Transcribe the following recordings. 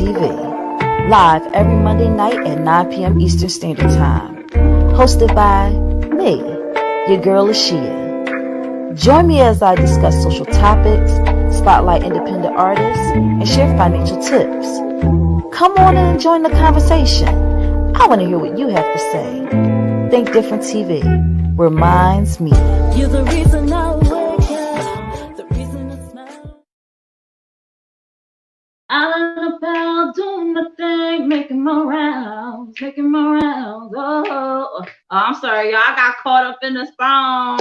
TV, live every Monday night at 9 p.m. Eastern Standard Time. Hosted by me, your girl LaShia. Join me as I discuss social topics, spotlight independent artists, and share financial tips. Come on in and join the conversation. I want to hear what you have to say. Think Different TV, where minds meet. You're the reason I wake up, the reason I smile. I'm about doing my thing, making my rounds, Oh, I'm sorry, y'all. I got caught up in the song.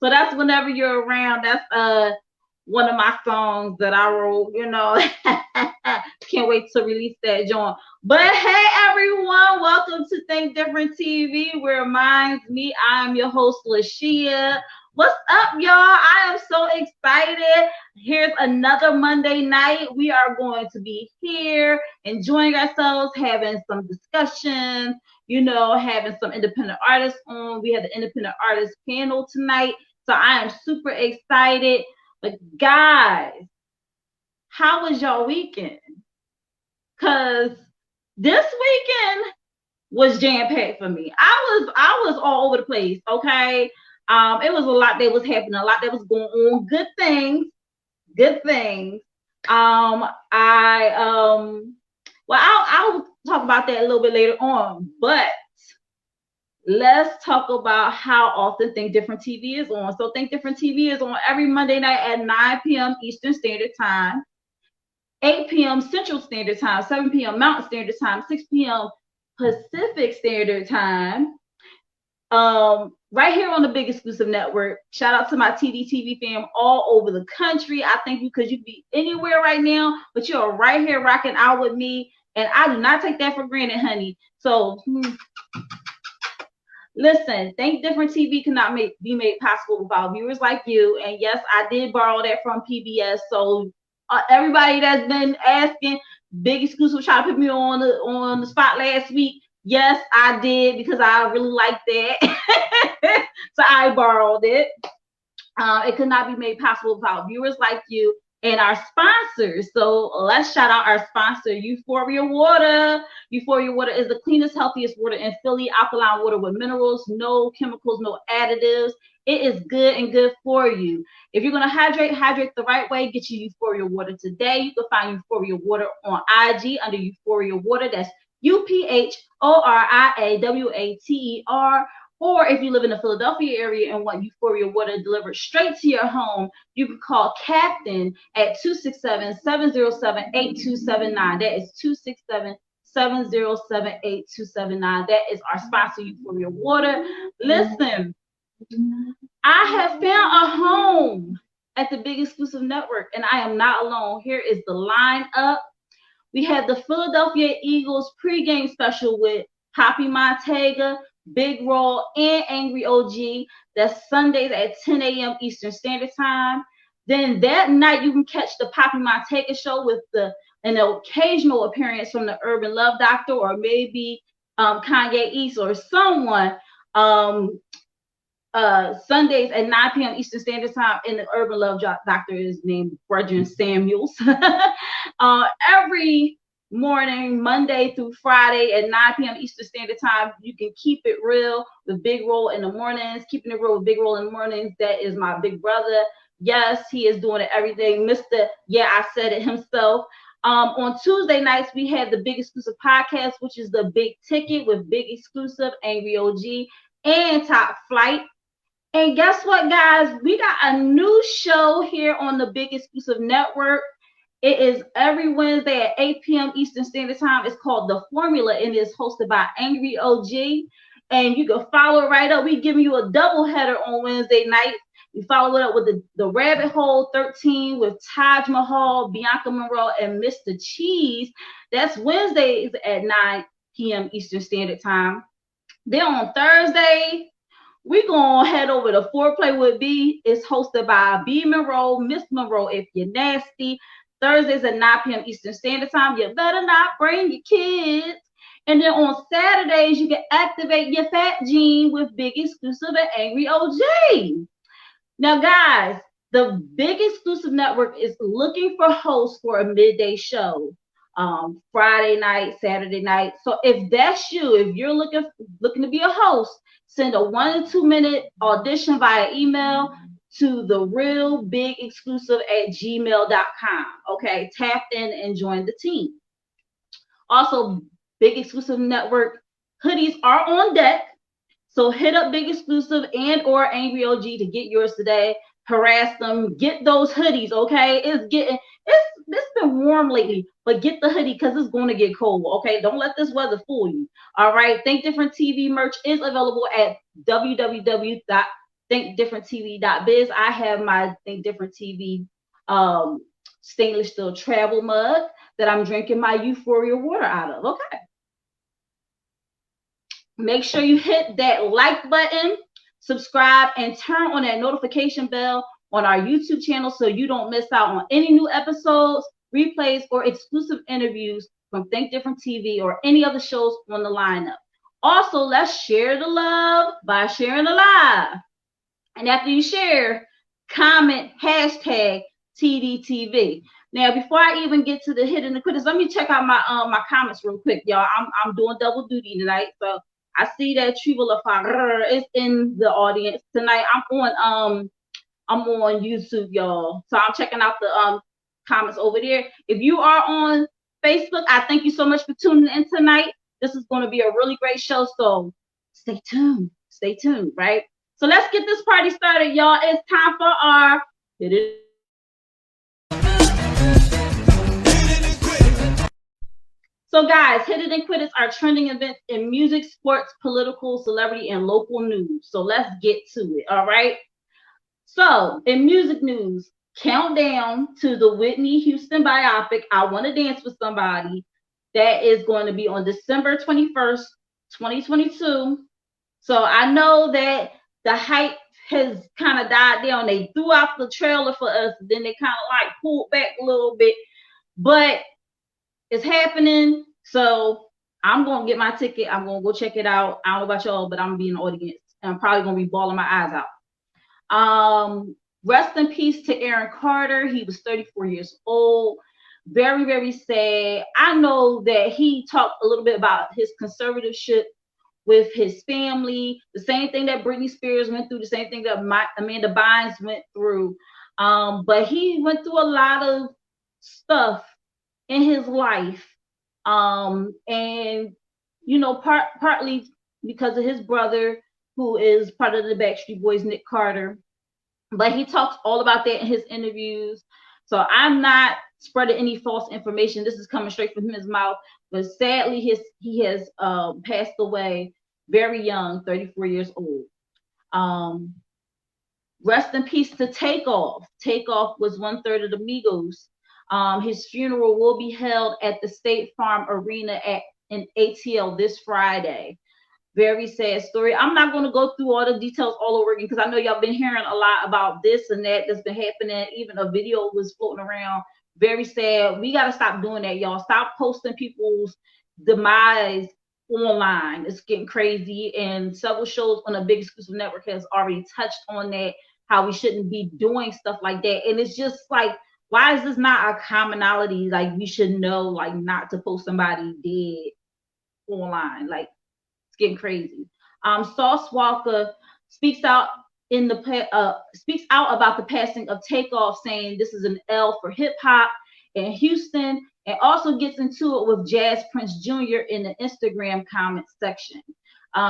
So that's Whenever You're Around. That's one of my songs that I wrote. You know, can't wait to release that joint. But hey, everyone, welcome to Think Different TV, where minds meet. I am your host, LaShia. What's up, y'all? I am so excited. Here's another Monday night. We are going to be here enjoying ourselves, having some discussions, you know, having some independent artists on. We have the independent artist panel tonight. So I am super excited. But guys, how was y'all weekend? Because this weekend was jam-packed for me. I was all over the place, okay? It was a lot that was happening, a lot that was going on. Good things. I'll talk about that a little bit later on, but let's talk about how often Think Different TV is on. So Think Different TV is on every Monday night at 9 p.m. Eastern Standard Time, 8 p.m. Central Standard Time, 7 p.m. Mountain Standard Time, 6 p.m. Pacific Standard Time. Right here on the Big Exclusive Network. Shout out to my TV fam all over the country. I thank you because you could be anywhere right now, but you're right here rocking out with me, and I do not take that for granted, honey. So listen, Think Different TV cannot be made possible without viewers like you. And yes, I did borrow that from PBS. So everybody that's been asking, Big Exclusive tried to put me on the spot last week. Yes, I did, because I really like that. So I borrowed it. It could not be made possible without viewers like you and our sponsors. So let's shout out our sponsor, Euphoria Water. Euphoria Water is the cleanest, healthiest water in Philly. Alkaline water with minerals, no chemicals, no additives. It is good and good for you. If you're going to hydrate the right way, get your Euphoria Water today. You can find Euphoria Water on IG under Euphoria Water. That's UPHORIAWATER. Or if you live in the Philadelphia area and want Euphoria Water delivered straight to your home, you can call Captain at 267-707-8279. That is 267-707-8279. That is our sponsor, Euphoria Water. Listen, I have found a home at the Big Exclusive Network, and I am not alone. Here is the lineup. We had the Philadelphia Eagles pregame special with Poppy Montega, Big Roll, and Angry OG. That's Sundays at 10 a.m. Eastern Standard Time. Then that night, you can catch the Poppy Montega show with an occasional appearance from the Urban Love Doctor, or maybe Kanye East or someone. Sundays at 9 p.m. Eastern Standard Time, and the Urban Love Doctor is named Brethren Samuels. Every morning, Monday through Friday at 9 p.m. Eastern Standard Time, you can keep it real with Big Roll in the mornings. Keeping it real with Big Roll in the mornings, that is my big brother. Yes, he is doing everything. Mr. Yeah, I said it himself. On Tuesday nights, we have the Big Exclusive Podcast, which is the Big Ticket with Big Exclusive, Angry OG, and Top Flight. And guess what, guys? We got a new show here on the Big Exclusive Network. It is every Wednesday at 8 p.m. Eastern Standard Time. It's called The Formula, and it is hosted by Angry OG. And you can follow it right up. We giving you a double header on Wednesday night. We follow it up with the Rabbit Hole 13 with Taj Mahal, Bianca Monroe, and Mr. Cheese. That's Wednesdays at 9 p.m. Eastern Standard Time. Then on Thursday, we're going to head over to Foreplay with B. It's hosted by B. Monroe, Miss Monroe, if you're nasty. Thursdays at 9 p.m. Eastern Standard Time. You better not bring your kids. And then on Saturdays, you can activate your fat gene with Big Exclusive and Angry OG. Now, guys, the Big Exclusive Network is looking for hosts for a midday show. Friday night, Saturday night. So if that's you, if you're looking to be a host, send a 1 to 2 minute audition via email to the real big exclusive at gmail.com. Okay, tap in and join the team. Also, Big Exclusive Network hoodies are on deck. So hit up Big Exclusive and or Angry OG to get yours today. Harass them. Get those hoodies, okay? It's been warm lately, but get the hoodie because it's going to get cold, okay? Don't let this weather fool you. All right. Think Different TV merch is available at www.thinkdifferenttv.biz. I have my Think Different TV stainless steel travel mug that I'm drinking my Euphoria water out of. Okay. Make sure you hit that like button, subscribe, and turn on that notification bell on our YouTube channel so you don't miss out on any new episodes, replays, or exclusive interviews from Think Different TV or any other shows on the lineup. Also, let's share the love by sharing the live. And after you share, comment hashtag TDTV. Now, before I even get to the hidden critics, let me check out my comments real quick, y'all. I'm doing double duty tonight, so I see that Triva LaFar is in the audience tonight. I'm on YouTube, y'all. So I'm checking out the comments over there. If you are on Facebook, I thank you so much for tuning in tonight. This is going to be a really great show, so stay tuned. Stay tuned, right? So let's get this party started, y'all. It's time for our hidden. So guys, Hit It and Quit It are trending events in music, sports, political, celebrity, and local news. So let's get to it, all right? So in music news, countdown to the Whitney Houston biopic, I Want to Dance with Somebody, that is going to be on December 21st, 2022. So I know that the hype has kind of died down. They threw out the trailer for us, then they kind of like pulled back a little bit, but it's happening. So I'm going to get my ticket. I'm going to go check it out. I don't know about y'all, but I'm going to be in the audience. And I'm probably going to be bawling my eyes out. Rest in peace to Aaron Carter. He was 34 years old. Very, very sad. I know that he talked a little bit about his conservatorship with his family. The same thing that Britney Spears went through. The same thing that Amanda Bynes went through. But he went through a lot of stuff in his life, and you know, partly because of his brother, who is part of the Backstreet Boys, Nick Carter. But he talks all about that in his interviews. So I'm not spreading any false information. This is coming straight from his mouth. But sadly, he has passed away very young, 34 years old. Rest in peace to Takeoff. Takeoff was 1/3 of the Migos. His funeral will be held at the State Farm Arena in ATL this Friday. Very sad story. I'm not going to go through all the details all over again because I know y'all been hearing a lot about this and that's been happening. Even a video was floating around. Very sad. We got to stop doing that, y'all. Stop posting people's demise online. It's getting crazy, and several shows on a Big Exclusive Network has already touched on that, how we shouldn't be doing stuff like that. And it's just like, why is this not a commonality? Like, we should know, like, not to post somebody dead online. Like, it's getting crazy. Sauce Walker speaks out about the passing of Takeoff, saying this is an L for hip hop in Houston, and also gets into it with Jazz Prince Jr. in the Instagram comment section.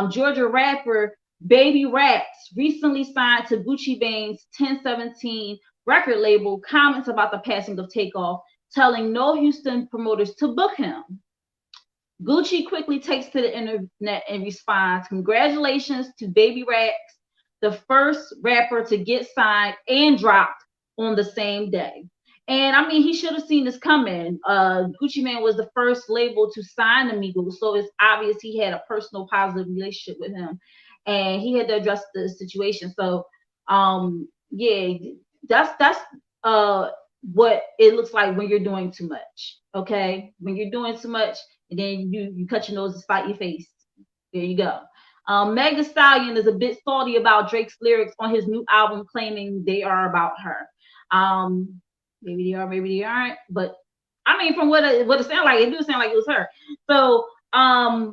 Georgia rapper Baby Raps recently signed to Gucci Mane's 1017 record label, comments about the passing of Takeoff, telling no Houston promoters to book him. Gucci quickly takes to the internet and responds, "Congratulations to Baby Raps, the first rapper to get signed and dropped on the same day." And I mean, he should have seen this coming. Gucci Mane was the first label to sign the Migos, so it's obvious he had a personal positive relationship with him, and he had to address the situation. So, yeah, that's what it looks like when you're doing too much. Okay, when you're doing too much, and then you cut your nose to spite your face. There you go. Meg Thee Stallion is a bit salty about Drake's lyrics on his new album, claiming they are about her. Maybe they are, maybe they aren't, but I mean, from what it sounded like, it do sound like it was her. So, I mean,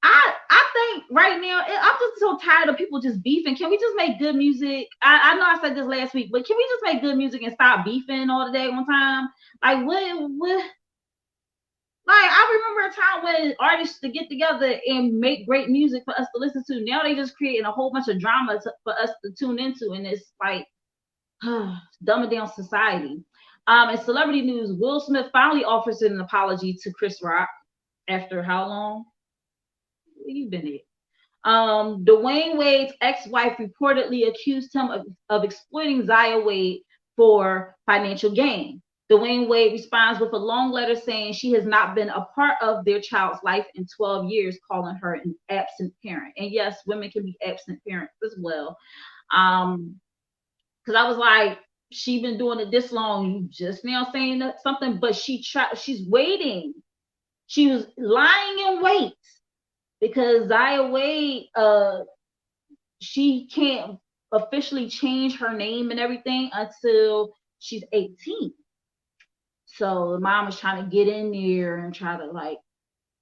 I think right now I'm just so tired of people just beefing. Can we just make good music? I know I said this last week, but can we just make good music and stop beefing all the day one time? Like what? Like I remember a time when artists to get together and make great music for us to listen to. Now they just creating a whole bunch of drama for us to tune into, and it's like dumbing down society. In celebrity news, Will Smith finally offers an apology to Chris Rock after how long? Where you been at? Dwayne Wade's ex-wife reportedly accused him of exploiting Zaya Wade for financial gain. Dwayne Wade responds with a long letter saying she has not been a part of their child's life in 12 years, calling her an absent parent. And yes, women can be absent parents as well. Because I was like, she been doing it this long, you just now saying something, but she's waiting. She was lying in wait because Zaya Wade, she can't officially change her name and everything until she's 18. So the mom was trying to get in there and try to like,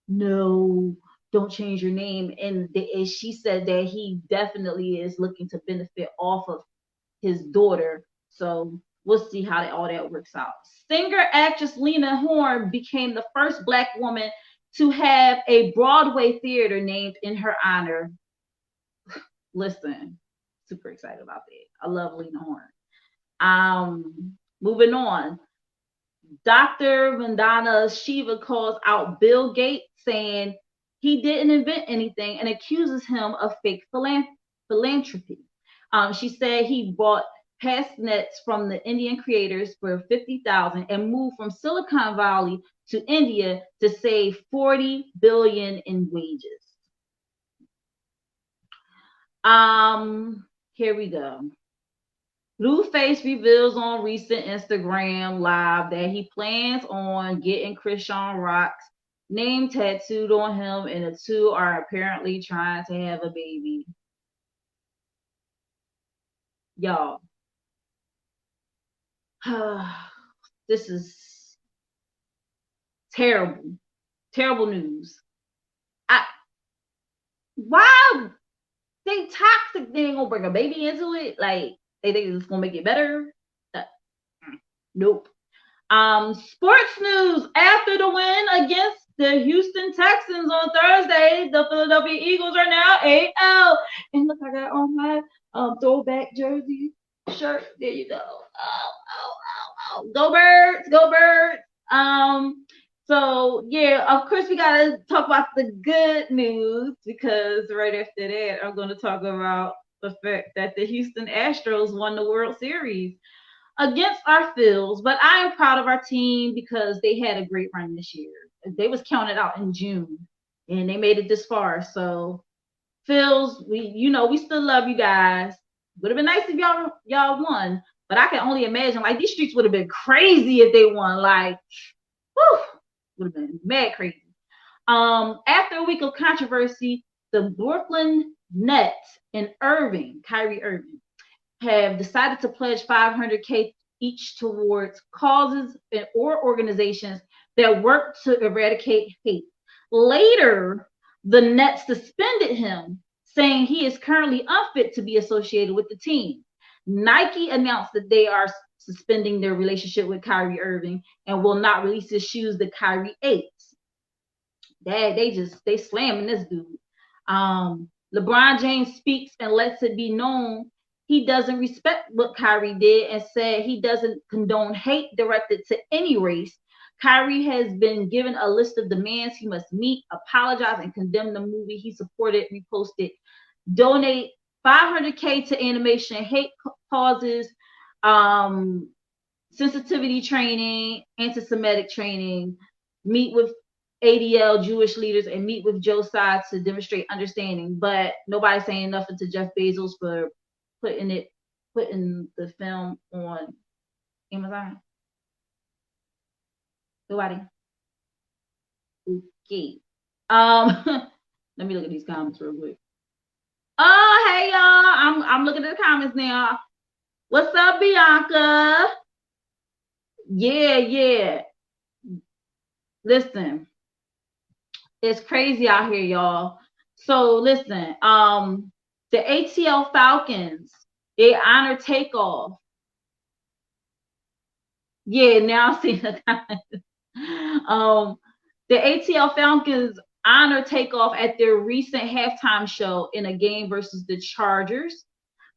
no, don't change your name. And she said that he definitely is looking to benefit off of his daughter. So we'll see how all that works out. Singer actress Lena Horne became the first Black woman to have a Broadway theater named in her honor. Listen, super excited about that. I love Lena Horne. Moving on. Dr. Vandana Shiva calls out Bill Gates, saying he didn't invent anything and accuses him of fake philanthropy. She said he bought past nets from the Indian creators for $50,000 and moved from Silicon Valley to India to save $40 billion in wages. Here we go. Blueface reveals on recent Instagram live that he plans on getting Krishan Rock's name tattooed on him, and the two are apparently trying to have a baby. Y'all, this is terrible, terrible news. Why they toxic? They ain't gonna bring a baby into it. Like they think it's gonna make it better. Nope. Sports news. After the win against the Houston Texans on Thursday, the Philadelphia Eagles are now 8-0. And look, I got on my throwback jersey shirt. There you go. Oh. Go Birds, go Birds. So yeah, of course we gotta talk about the good news, because right after that, I'm gonna talk about the fact that the Houston Astros won the World Series against our Phils. But I am proud of our team because they had a great run this year. They was counted out in June and they made it this far. So Phils, we still love you guys. Would have been nice if y'all won, but I can only imagine like these streets would have been crazy if they won. Like, whew, would have been mad crazy. After a week of controversy, the Brooklyn Nets and Kyrie Irving, have decided to pledge $500K each towards causes or organizations that work to eradicate hate. Later, the Nets suspended him, saying he is currently unfit to be associated with the team. Nike announced that they are suspending their relationship with Kyrie Irving and will not release his shoes that Kyrie ate. They slamming this dude. LeBron James speaks and lets it be known he doesn't respect what Kyrie did and said he doesn't condone hate directed to any race. Kyrie has been given a list of demands he must meet, apologize, and condemn the movie he supported, reposted, donate $500K to animation, hate causes, sensitivity training, anti-Semitic training, meet with ADL Jewish leaders, and meet with Joe Tsai to demonstrate understanding. But nobody's saying nothing to Jeff Bezos for putting the film on Amazon. Nobody. Okay. Let me look at these comments real quick. Oh, hey y'all. I'm looking at the comments now. What's up, Bianca? Yeah. Listen, it's crazy out here, y'all. So listen, the ATL Falcons, they honor takeoff. Yeah, now I see the the ATL Falcons honor takeoff at their recent halftime show in a game versus the Chargers.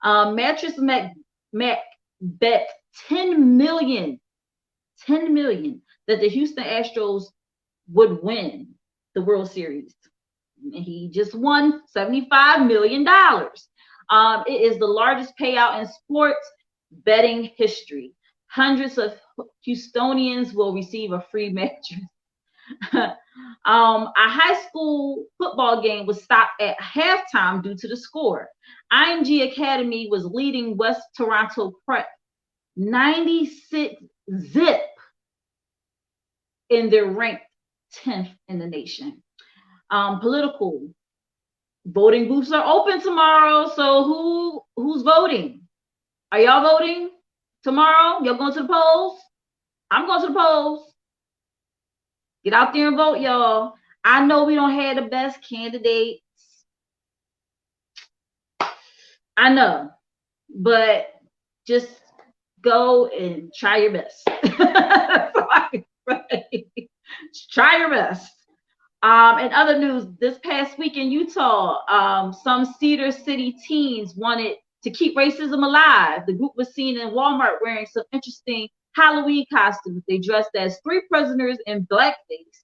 Mattress Mac bet 10 million that the Houston Astros would win the World Series. And he just won $75 million. It is the largest payout in sports betting history. Hundreds of Houstonians will receive a free mattress. A high school football game was stopped at halftime due to the score. IMG Academy was leading West Toronto Prep 96 zip, and they're ranked 10th in the nation. Political voting booths are open tomorrow. So who's voting? Are y'all voting tomorrow? Y'all going to the polls? I'm going to the polls. Get out there and vote, y'all. I know we don't have the best candidates. I know, but just go and try your best. Try your best. In other news, this past week in Utah, some Cedar City teens wanted to keep racism alive. The group was seen in Walmart wearing some interesting Halloween costumes. They dressed as 3 prisoners in blackface,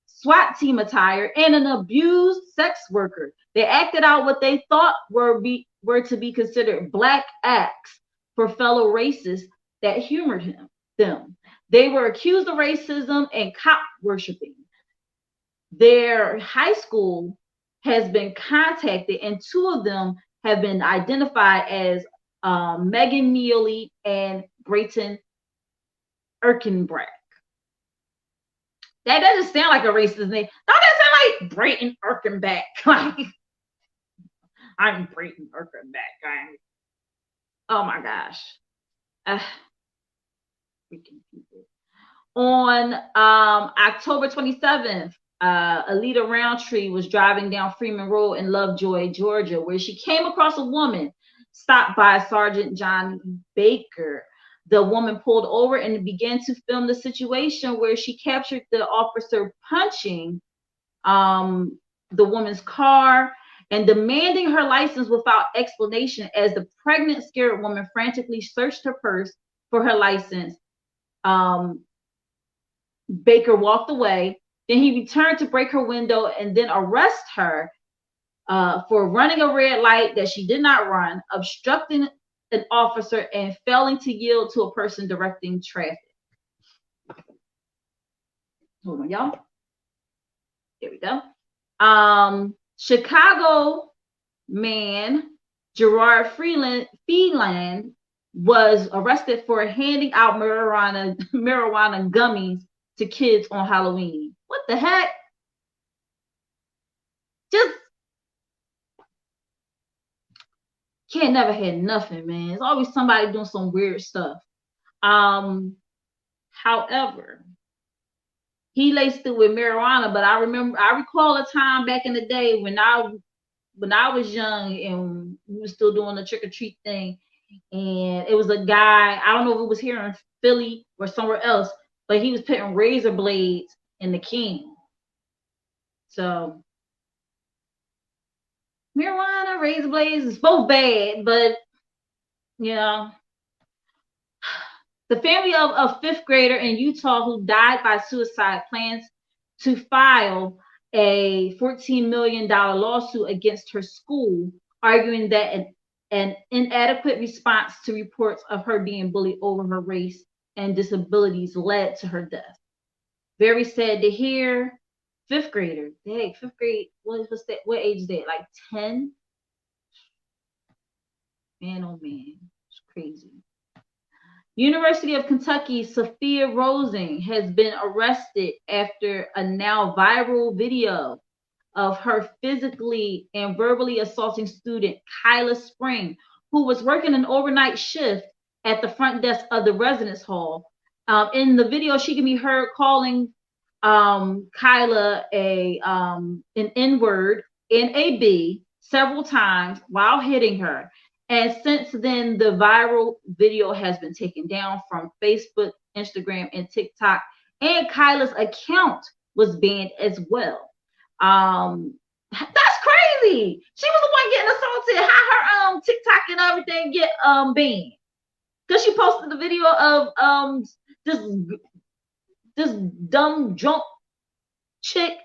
SWAT team attire, and an abused sex worker. They acted out what they thought were to be considered black acts for fellow racists that humored them. They were accused of racism and cop worshiping. Their high school has been contacted, and 2 of them have been identified as Megan Neely and Brayton Erkenbrack. That doesn't sound like a racist name. Don't that sound like Brayton Erkenbrack? Like, I'm Brayton Erkenbrack. Oh my gosh. Freaking people. On October 27th, Alita Roundtree was driving down Freeman Road in Lovejoy, Georgia, where she came across a woman stopped by Sergeant John Baker. The woman pulled over and began to film the situation where she captured the officer punching the woman's car and demanding her license without explanation as the pregnant, scared woman frantically searched her purse for her license. Baker walked away. Then he returned to break her window and then arrest her for running a red light that she did not run, obstructing an officer, and failing to yield to a person directing traffic. Hold on, y'all. There we go. Chicago man Gerard Freeland was arrested for handing out marijuana gummies to kids on Halloween. What the heck? Just can't never have nothing, man. There's always somebody doing some weird stuff. However, he laced it with marijuana, but I recall a time back in the day when I was young and we were still doing the trick-or-treat thing, and it was a guy, I don't know if it was here in Philly or somewhere else, but he was putting razor blades in the can. So marijuana, razor blades, is both bad, but you know. The family of a 5th grader in Utah who died by suicide plans to file a $14 million lawsuit against her school, arguing that an inadequate response to reports of her being bullied over her race and disabilities led to her death. Very sad to hear. 5th grader. Dang, 5th grade. What's that? What age is that? Like 10? Man, oh man. It's crazy. University of Kentucky, Sophia Rosing has been arrested after a now viral video of her physically and verbally assaulting student Kyla Spring, who was working an overnight shift at the front desk of the residence hall. In the video, she can be heard calling Kyla an N-word and a B several times while hitting her. And since then, the viral video has been taken down from Facebook, Instagram, and TikTok. And Kyla's account was banned as well. That's crazy. She was the one getting assaulted. How her TikTok and everything get banned? Because she posted the video of this dumb drunk chick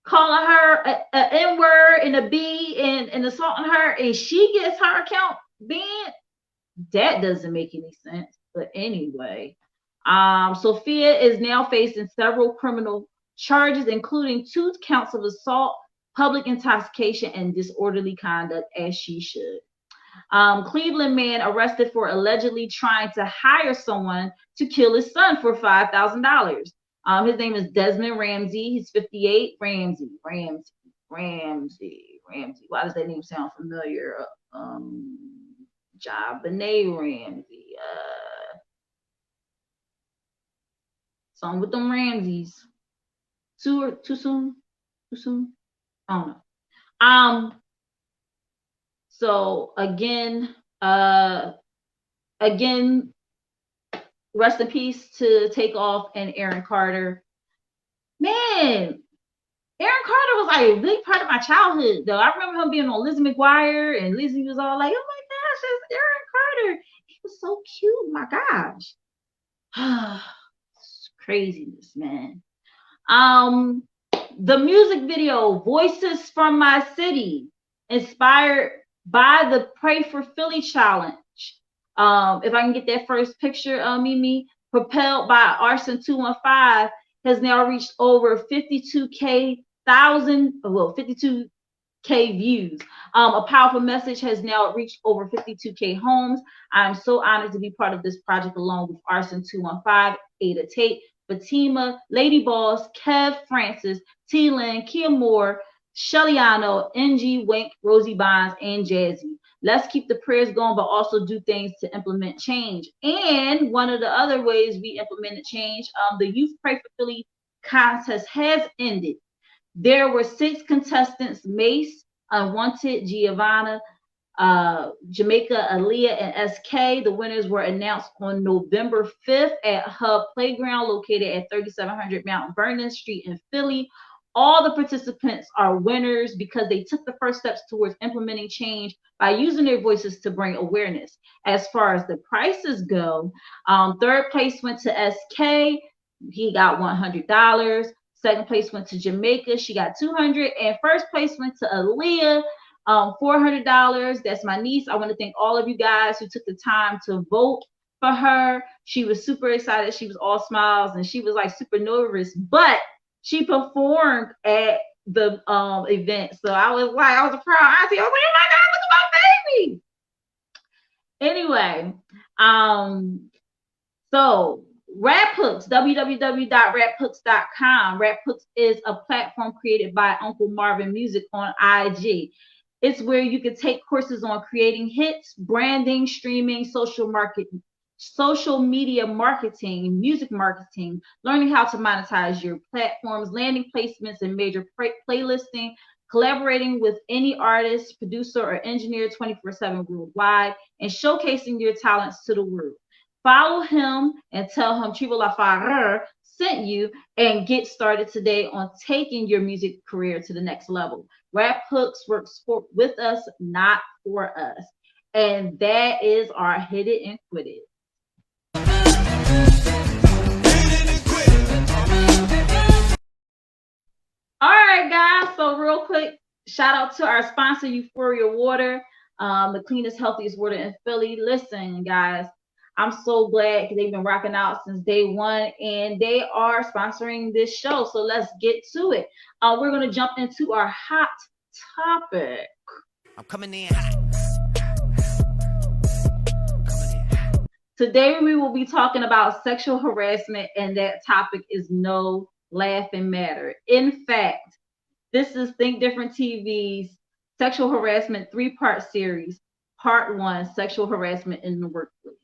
calling her a N-word and a B and assaulting her, and she gets her account banned. That doesn't make any sense. But anyway, Sophia is now facing several criminal charges, including 2 counts of assault, public intoxication, and disorderly conduct, as she should. Cleveland man arrested for allegedly trying to hire someone to kill his son for $5,000. His name is Desmond Ramsey. He's 58. Ramsey. Why does that name sound familiar? JonBenet Ramsey. Something with them Ramseys. Too soon? I don't know. So again, rest in peace to Takeoff and Aaron Carter. Man, Aaron Carter was like a big part of my childhood, though. I remember him being on Lizzie McGuire, and Lizzie was all like, "Oh my gosh, it's Aaron Carter. He was so cute. My gosh." Craziness, man. The music video "Voices from My City," inspired by the Pray for Philly challenge. If I can get that first picture, Mimi, propelled by Arson 215, has now reached over 52K views. A powerful message has now reached over 52K homes. I'm so honored to be part of this project along with Arson 215, Ada Tate, Fatima, Lady Boss, Kev Francis, T-Lyn, Kia Moore, Shellyano, NG, Wink, Rosie Bonds, and Jazzy. Let's keep the prayers going, but also do things to implement change. And one of the other ways we implemented change, the Youth Pray for Philly contest has ended. There were 6 contestants: Mace, Unwanted, Giovanna, Jamaica, Aaliyah, and SK. The winners were announced on November 5th at Hub Playground, located at 3700 Mount Vernon Street in Philly. All the participants are winners because they took the first steps towards implementing change by using their voices to bring awareness. As far as the prices go, 3rd place went to SK. He got $100. 2nd place went to Jamaica. She got $200. And 1st place went to Aaliyah, $400. That's my niece. I want to thank all of you guys who took the time to vote for her. She was super excited. She was all smiles, and she was like super nervous, but she performed at the event. So I was a proud auntie. I was like, oh my God, look at my baby. Anyway, so Rap Hooks, www.raphooks.com. Rap Hooks is a platform created by Uncle Marvin Music on IG. It's where you can take courses on creating hits, branding, streaming, social media marketing, music marketing, learning how to monetize your platforms, landing placements and major playlisting, collaborating with any artist, producer, or engineer 24/7 worldwide, and showcasing your talents to the world. Follow him and tell him Trivo La Farrer sent you, and get started today on taking your music career to the next level. Rap Hooks works with us, not for us. And that is our Hit It and Quit It. All right, guys. So real quick, shout out to our sponsor, Euphoria Water, the cleanest, healthiest water in Philly. Listen, guys, I'm so glad because they've been rocking out since day one, and they are sponsoring this show. So let's get to it. We're going to jump into our hot topic. I'm coming in hot. Today we will be talking about sexual harassment, and that topic is no laughing matter. In fact, this is Think Different TV's Sexual Harassment 3-part series, Part 1, Sexual Harassment in the Workplace.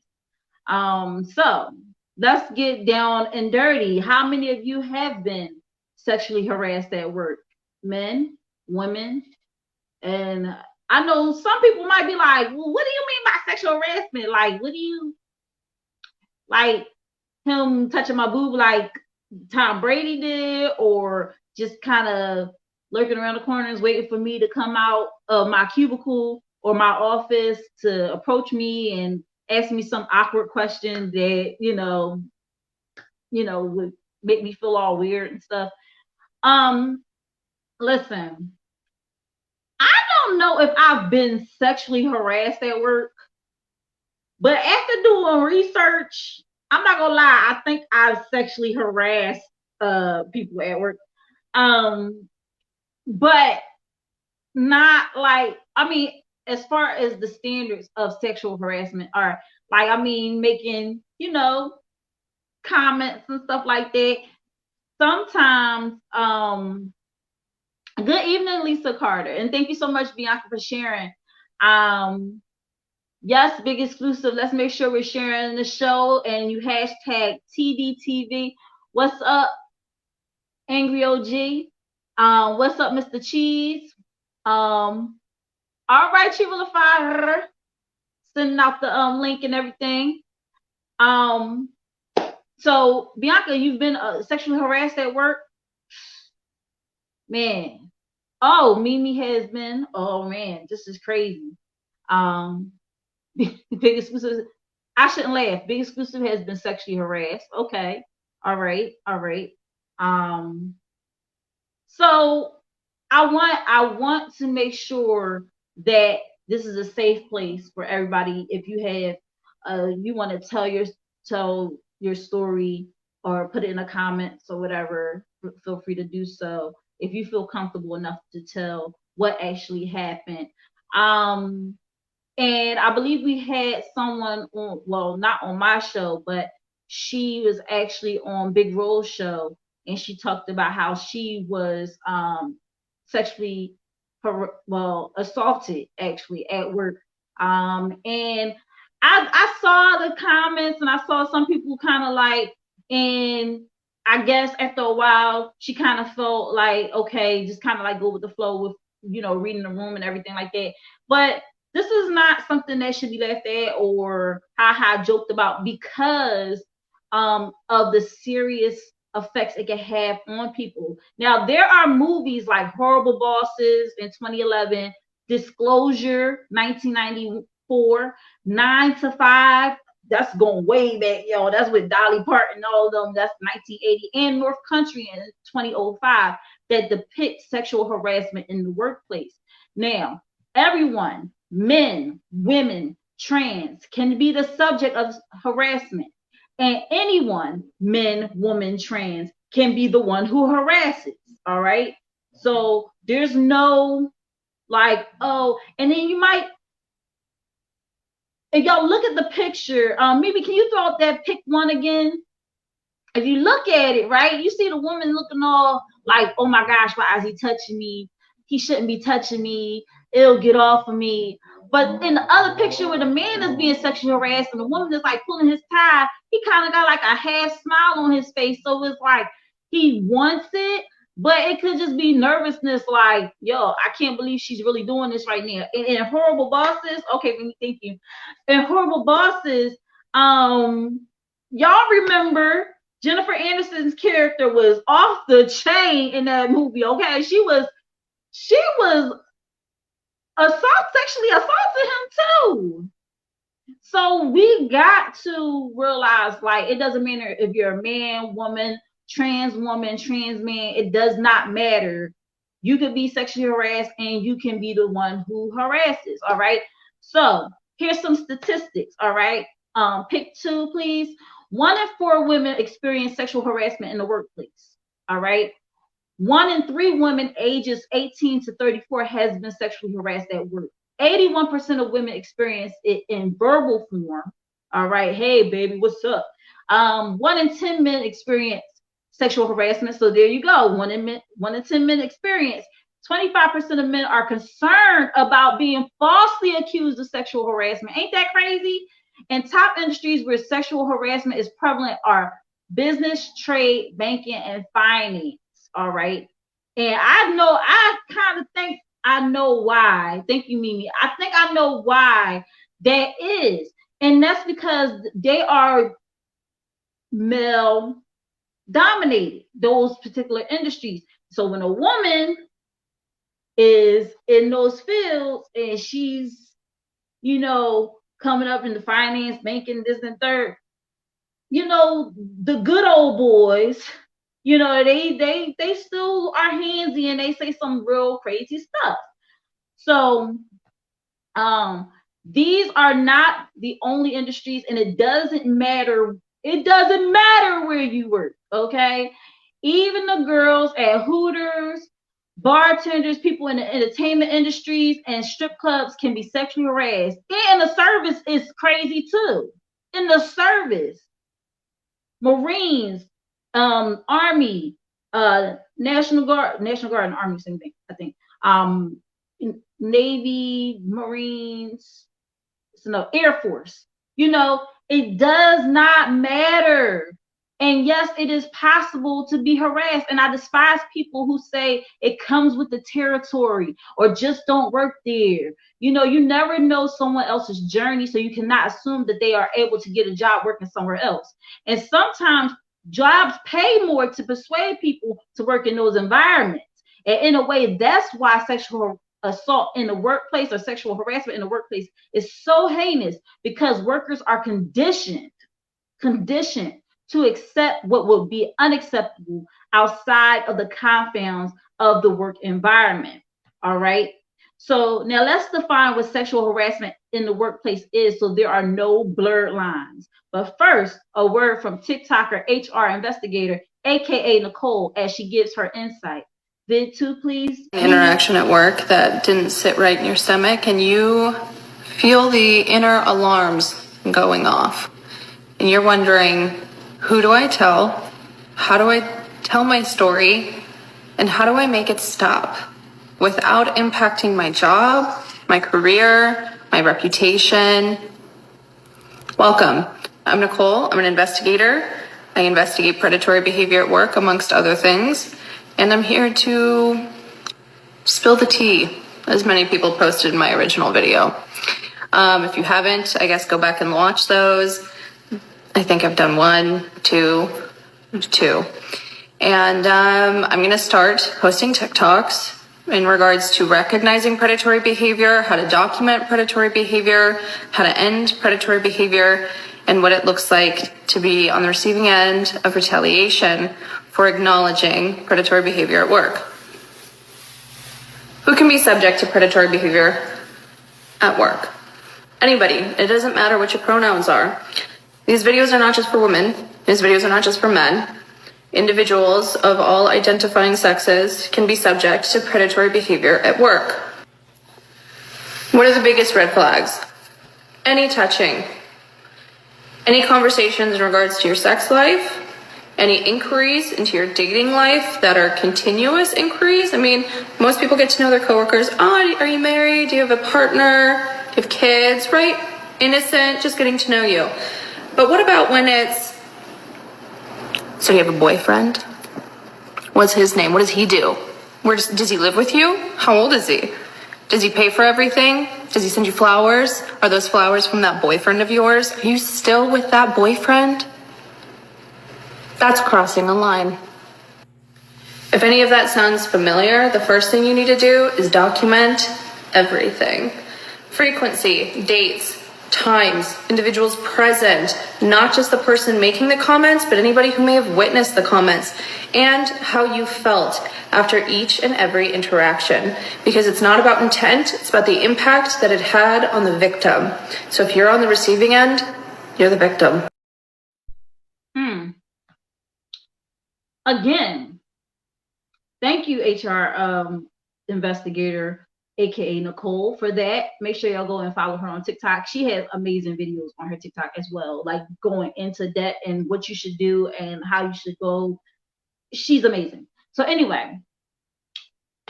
So let's get down and dirty. How many of you have been sexually harassed at work? Men, women, and I know some people might be like, well, what do you mean by sexual harassment? Like, what do you like him touching my boob like Tom Brady did, or just kind of lurking around the corners waiting for me to come out of my cubicle or my office to approach me and ask me some awkward question that, would make me feel all weird and stuff. Listen, I don't know if I've been sexually harassed at work, but after doing research, I'm not gonna lie, I think I've sexually harassed people at work. But not like, I mean, as far as the standards of sexual harassment are, like, I mean, making, comments and stuff like that. Sometimes, good evening, Lisa Carter, and thank you so much, Bianca, for sharing. Yes, big exclusive. Let's make sure we're sharing the show, and you hashtag TDTV. What's up, Angry OG? What's up, Mr. Cheese? All right, Chiva Fire, sending out the link and everything. So Bianca, you've been sexually harassed at work, man. Oh, Mimi has been. Oh man, this is crazy. Big exclusive. I shouldn't laugh. Big exclusive has been sexually harassed. Okay, all right. So I want to make sure that this is a safe place for everybody. If you have, you want to tell your story or put it in the comments or whatever, feel free to do so. If you feel comfortable enough to tell what actually happened. And I believe we had someone on, well, not on my show, but she was actually on Big Roll's show, and she talked about how she was sexually assaulted actually at work. And I saw the comments, and I saw some people kind of like, and I guess after a while she kind of felt like, okay, just kind of like go with the flow with, reading the room and everything like that. But this is not something that should be laughed at or joked about, because of the serious effects it can have on people. Now, there are movies like Horrible Bosses in 2011, Disclosure 1994, 9 to 5. That's going way back, yo. That's with Dolly Parton, all of them. That's 1980, and North Country in 2005, that depict sexual harassment in the workplace. Now, everyone, men, women, trans, can be the subject of harassment. And anyone, men, woman, trans, can be the one who harasses. All right. So there's no like, oh, and then you might, if y'all look at the picture, maybe can you throw out that pick one again? If you look at it, right, you see the woman looking all like, oh my gosh, why is he touching me? He shouldn't be touching me. It'll get off of me. But in the other picture where the man is being sexually harassed and the woman is like pulling his tie, he kind of got like a half smile on his face. So it's like he wants it, but it could just be nervousness, like, yo, I can't believe she's really doing this right now. And in Horrible Bosses, okay, thank you. In Horrible Bosses, y'all remember Jennifer Aniston's character was off the chain in that movie, okay? She was sexually assaulted him too. So we got to realize, like, it doesn't matter if you're a man, woman, trans man, it does not matter. You could be sexually harassed and you can be the one who harasses. All right. So here's some statistics. All right. Pick two, please. 1 in 4 women experience sexual harassment in the workplace. All right. 1 in 3 women ages 18 to 34 has been sexually harassed at work. 81% of women experience it in verbal form. All right. Hey, baby, what's up? 1 in 10 men experience sexual harassment. So there you go. 1 in 10 men experience. 25% of men are concerned about being falsely accused of sexual harassment. Ain't that crazy? And top industries where sexual harassment is prevalent are business, trade, banking, and finance. All right. And I kind of think I know why. Thank you, Mimi. I think I know why that is. And that's because they are male dominated, those particular industries. So when a woman is in those fields and she's, coming up in the finance, banking, this and third, the good old boys, they still are handsy and they say some real crazy stuff. So these are not the only industries, and it doesn't matter where you work, okay? Even the girls at Hooters, bartenders, people in the entertainment industries and strip clubs can be sexually harassed. And the service is crazy too. In the service, Marines, Army, National Guard and Army, same thing, I think. Navy, Marines, Air Force. It does not matter. And yes, it is possible to be harassed. And I despise people who say it comes with the territory or just don't work there. You never know someone else's journey, so you cannot assume that they are able to get a job working somewhere else. And sometimes jobs pay more to persuade people to work in those environments. And in a way, that's why sexual assault in the workplace or sexual harassment in the workplace is so heinous, because workers are conditioned to accept what would be unacceptable outside of the confines of the work environment. All right. So now let's define what sexual harassment in the workplace is, so there are no blurred lines. But first, a word from TikToker HR investigator, aka Nicole, as she gives her insight. Vid 2, please. Interaction at work that didn't sit right in your stomach, and you feel the inner alarms going off. And you're wondering, who do I tell? How do I tell my story? And how do I make it stop without impacting my job, my career, my reputation? Welcome. I'm Nicole. I'm an investigator. I investigate predatory behavior at work, amongst other things. And I'm here to spill the tea, as many people posted in my original video. If you haven't, I guess go back and watch those. I think I've done 1, 2. And I'm going to start posting TikToks in regards to recognizing predatory behavior, how to document predatory behavior, how to end predatory behavior, and what it looks like to be on the receiving end of retaliation for acknowledging predatory behavior at work. Who can be subject to predatory behavior at work? Anybody. It doesn't matter what your pronouns are. These videos are not just for women. These videos are not just for men. Individuals of all identifying sexes can be subject to predatory behavior at work. What are the biggest red flags? Any touching, any conversations in regards to your sex life, any inquiries into your dating life that are continuous inquiries. I mean, most people get to know their coworkers. Oh, are you married? Do you have a partner? Do you have kids? Right? Innocent, just getting to know you. But what about when it's, so do you have a boyfriend? What's his name? What does he do? Does he live with you? How old is he? Does he pay for everything? Does he send you flowers? Are those flowers from that boyfriend of yours? Are you still with that boyfriend? That's crossing a line. If any of that sounds familiar, the first thing you need to do is document everything. Frequency, dates, times, individuals present, not just the person making the comments, but anybody who may have witnessed the comments, and how you felt after each and every interaction. Because it's not about intent, it's about the impact that it had on the victim. So if you're on the receiving end, you're the victim. Again, thank you, HR investigator, aka Nicole, for that. Make sure y'all go and follow her on TikTok. She has amazing videos on her TikTok as well, like going into that and what you should do and how you should go. She's amazing. So anyway,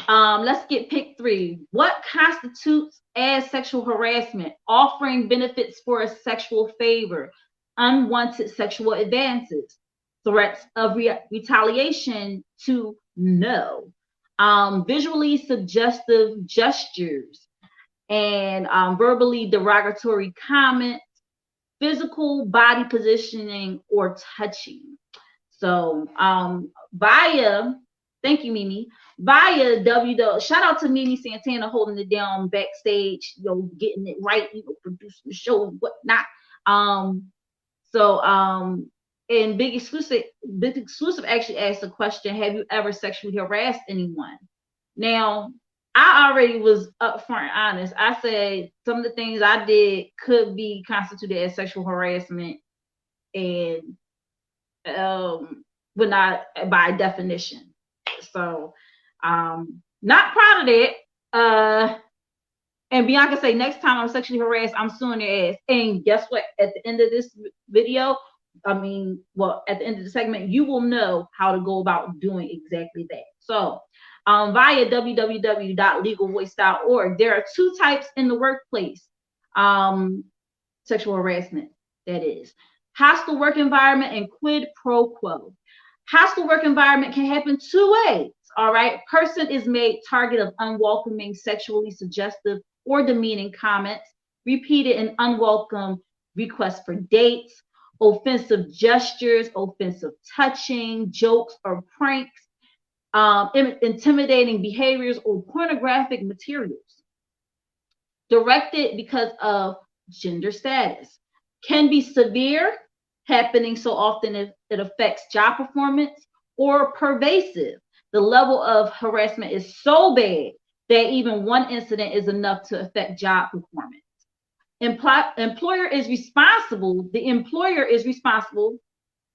Let's get pick 3. What constitutes as sexual harassment? Offering benefits for a sexual favor, unwanted sexual advances, threats of retaliation to no, visually suggestive gestures, and verbally derogatory comments, physical body positioning, or touching. So via, thank you, Mimi, via shout out to Mimi Santana holding it down backstage, getting it right, producing the show and whatnot. And Big Exclusive actually asked a question: have you ever sexually harassed anyone? Now, I already was upfront honest. I said some of the things I did could be constituted as sexual harassment, and but not by definition. So, not proud of that. And Bianca say, next time I'm sexually harassed, I'm suing their ass. And guess what? At the end of this video, at the end of the segment, you will know how to go about doing exactly that. So, via www.legalvoice.org, there are 2 types in the workplace. Sexual harassment, that is. Hostile work environment and quid pro quo. Hostile work environment can happen 2 ways. All right. Person is made target of unwelcoming, sexually suggestive, or demeaning comments, repeated and unwelcome requests for dates, offensive gestures, offensive touching, jokes or pranks, intimidating behaviors, or pornographic materials. Directed because of gender status. Can be severe, happening so often it affects job performance, or pervasive. The level of harassment is so bad that even one incident is enough to affect job performance. The employer is responsible,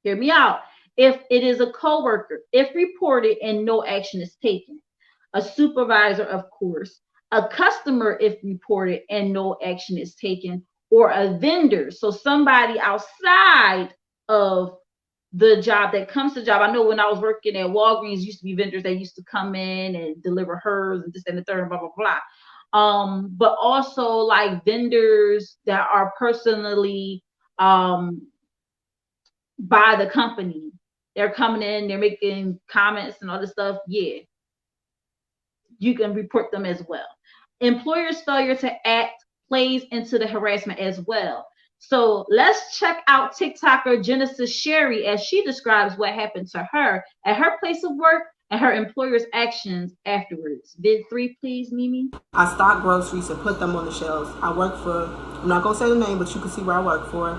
hear me out, if it is a coworker, if reported and no action is taken. A supervisor, of course. A customer, if reported and no action is taken. Or a vendor, so somebody outside of the job that comes to the job. I know when I was working at Walgreens, used to be vendors that used to come in and deliver hers and this and the third and blah, blah, blah. But also like vendors that are personally by the company. They're coming in, they're making comments and all this stuff. Yeah, you can report them as well. Employer's failure to act plays into the harassment as well. So let's check out TikToker Genesis Sherry as she describes what happened to her at her place of work and her employer's actions afterwards. Vid 3, please, Mimi. I stock groceries and put them on the shelves. I work for, I'm not going to say the name, but you can see where I work for.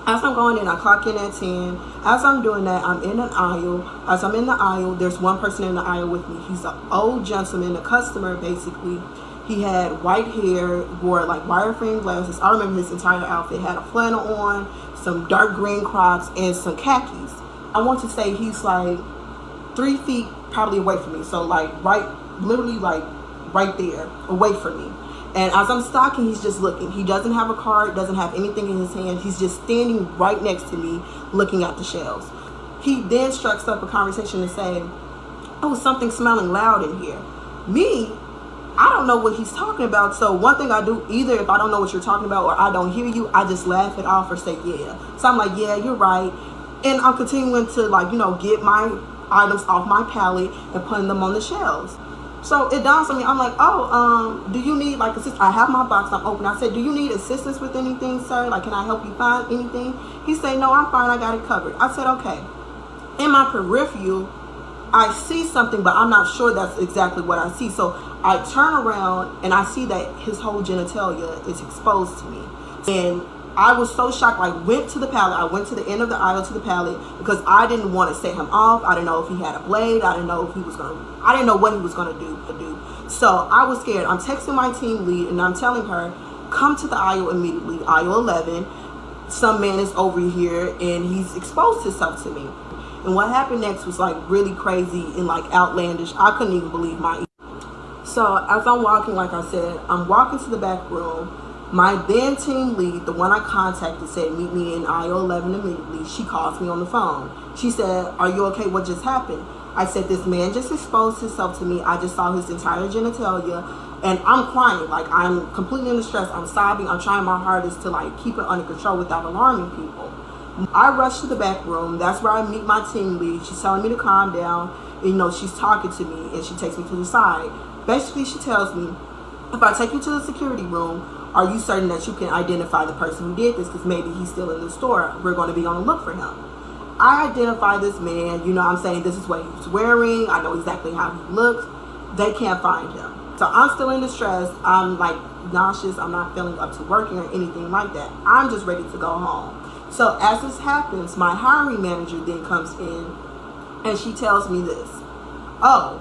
As I'm going in, I clock in at 10. As I'm doing that, I'm in an aisle. As I'm in the aisle, there's one person in the aisle with me. He's an old gentleman, a customer basically. He had white hair, wore like wireframe glasses. I remember his entire outfit. Had a flannel on, some dark green Crocs, and some khakis. I want to say he's like 3 feet probably away from me. So like literally like right there, away from me. And as I'm stocking, he's just looking. He doesn't have a card, doesn't have anything in his hand. He's just standing right next to me, looking at the shelves. He then strikes up a conversation and say, "Oh, something's smelling loud in here." Me, I don't know what he's talking about. So one thing I do, either if I don't know what you're talking about or I don't hear you, I just laugh it off or say, yeah. So I'm like, yeah, you're right. And I'm continuing to get my items off my pallet and putting them on the shelves. So it dawns on me, I'm like, do you need assistance? I have my box, I'm open. I said, do you need assistance with anything, sir? Can I help you find anything? He said, no, I'm fine, I got it covered. I said, okay. In my peripheral, I see something, but I'm not sure that's exactly what I see. So I turn around and I see that his whole genitalia is exposed to me. And I was so shocked. I went to the pallet. I went to the end of the aisle to the pallet because I didn't want to set him off. I didn't know if he had a blade. I didn't know if he was I didn't know what he was going to do. So I was scared. I'm texting my team lead and I'm telling her, come to the aisle immediately, aisle 11. Some man is over here and he's exposed himself to me. And what happened next was really crazy and outlandish. I couldn't even believe my ears. So as I'm walking, like I said, I'm walking to the back room. My then team lead, the one I contacted, said, meet me in aisle 11 immediately. She calls me on the phone. She said, are you okay? What just happened? I said, this man just exposed himself to me. I just saw his entire genitalia, and I'm crying. Like, I'm completely in distress. I'm sobbing. I'm trying my hardest to, like, keep it under control without alarming people. I rush to the back room. That's where I meet my team lead. She's telling me to calm down. And, you know, she's talking to me, and she takes me to the side. Basically, she tells me, if I take you to the security room, are you certain that you can identify the person who did this? Because maybe he's still in the store. We're going to be on the look for him. I identify this man. You know, I'm saying this is what he was wearing. I know exactly how he looked. They can't find him. So I'm still in distress. I'm like nauseous. I'm not feeling up to working or anything like that. I'm just ready to go home. So as this happens, my hiring manager then comes in and she tells me this. Oh,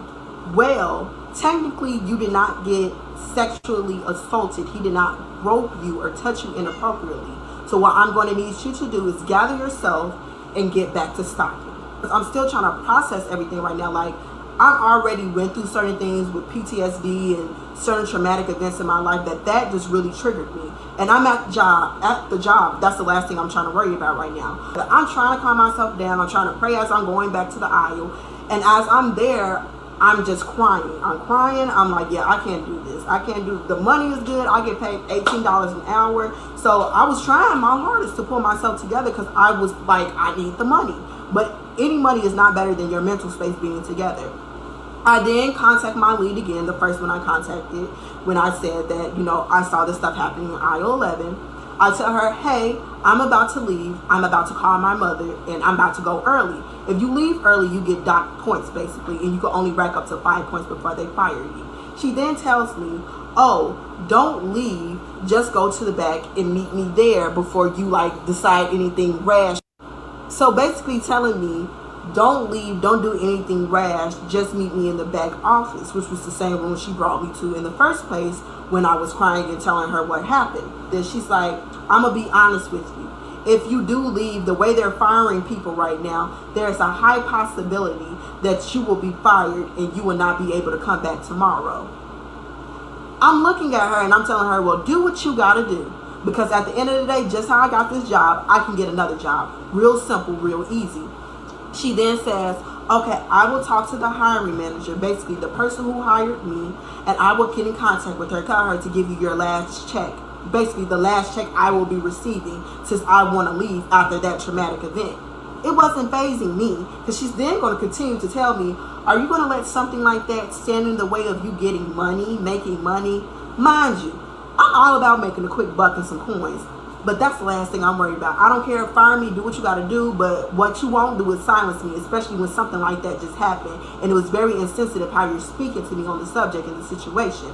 well, technically you did not get sexually assaulted. He did not grope you or touch you inappropriately. So what I'm going to need you to do is gather yourself and get back to stocking. I'm still trying to process everything right now. Like, I already went through certain things with PTSD and certain traumatic events in my life that just really triggered me. And I'm at the job. That's the last thing I'm trying to worry about right now. But I'm trying to calm myself down. I'm trying to pray as I'm going back to the aisle. And as I'm there, I'm just crying. I'm crying. I'm like, yeah, I can't do this. I can't do, the money is good. I get paid $18 an hour. So I was trying my hardest to pull myself together because I was like, I need the money. But any money is not better than your mental space being together. I then contact my lead again, the first one I contacted, when I said that, you know, I saw this stuff happening in aisle 11. I tell her, hey, I'm about to leave. I'm about to call my mother, and I'm about to go early. If you leave early, you get docked points, basically, and you can only rack up to 5 points before they fire you. She then tells me, oh, don't leave. Just go to the back and meet me there before you, like, decide anything rash. So basically telling me, don't leave, don't do anything rash, just meet me in the back office, which was the same room she brought me to in the first place when I was crying and telling her what happened. Then she's like, I'm going to be honest with you. If you do leave, the way they're firing people right now, there's a high possibility that you will be fired and you will not be able to come back tomorrow. I'm looking at her and I'm telling her, well, do what you got to do. Because at the end of the day, just how I got this job, I can get another job. Real simple, real easy. She then says, okay, I will talk to the hiring manager, basically the person who hired me, and I will get in contact with her, tell her to give you your last check. Basically, the last check I will be receiving since I want to leave after that traumatic event. It wasn't fazing me, because she's then going to continue to tell me, are you going to let something like that stand in the way of you getting money, making money? Mind you, I'm all about making a quick buck and some coins. But that's the last thing I'm worried about. I don't care, fire me, do what you got to do, but what you won't do is silence me, especially when something like that just happened. And it was very insensitive how you're speaking to me on the subject and the situation.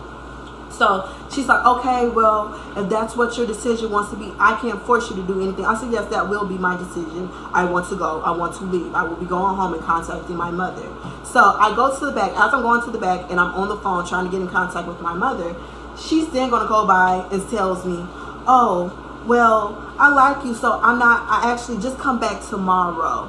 So she's like, okay, well, if that's what your decision wants to be, I can't force you to do anything. I said, yes, that will be my decision. I want to go. I want to leave. I will be going home and contacting my mother. So I go to the back. As I'm going to the back and I'm on the phone trying to get in contact with my mother, she's then going to go by and tells me, oh, well, I like you, so I actually just come back tomorrow.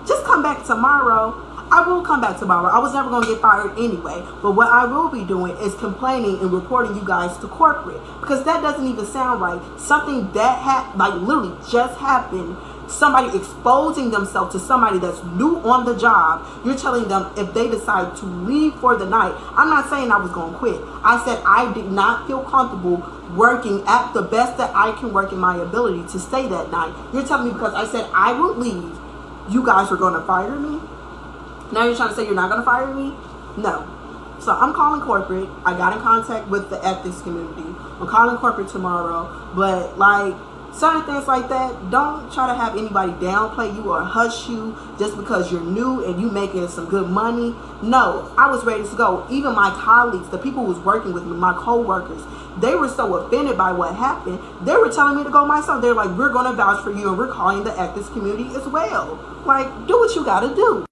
Just come back tomorrow? I will come back tomorrow. I was never going to get fired anyway. But what I will be doing is complaining and reporting you guys to corporate. Because that doesn't even sound right. Something that like literally just happened. Somebody exposing themselves to somebody that's new on the job. You're telling them if they decide to leave for the night. I'm not saying I was going to quit. I said I did not feel comfortable working at the best that I can work in my ability to stay that night. You're telling me because I said I would leave, you guys were going to fire me? Now you're trying to say you're not going to fire me? No. So I'm calling corporate. I got in contact with the ethics community. I'm calling corporate tomorrow. But like certain things like that, don't try to have anybody downplay you or hush you just because you're new and you making some good money. No, I was ready to go. Even my colleagues, the people who was working with me, my co-workers, they were so offended by what happened. They were telling me to go myself. They're like, we're going to vouch for you and we're calling the ethics community as well. Like, do what you got to do.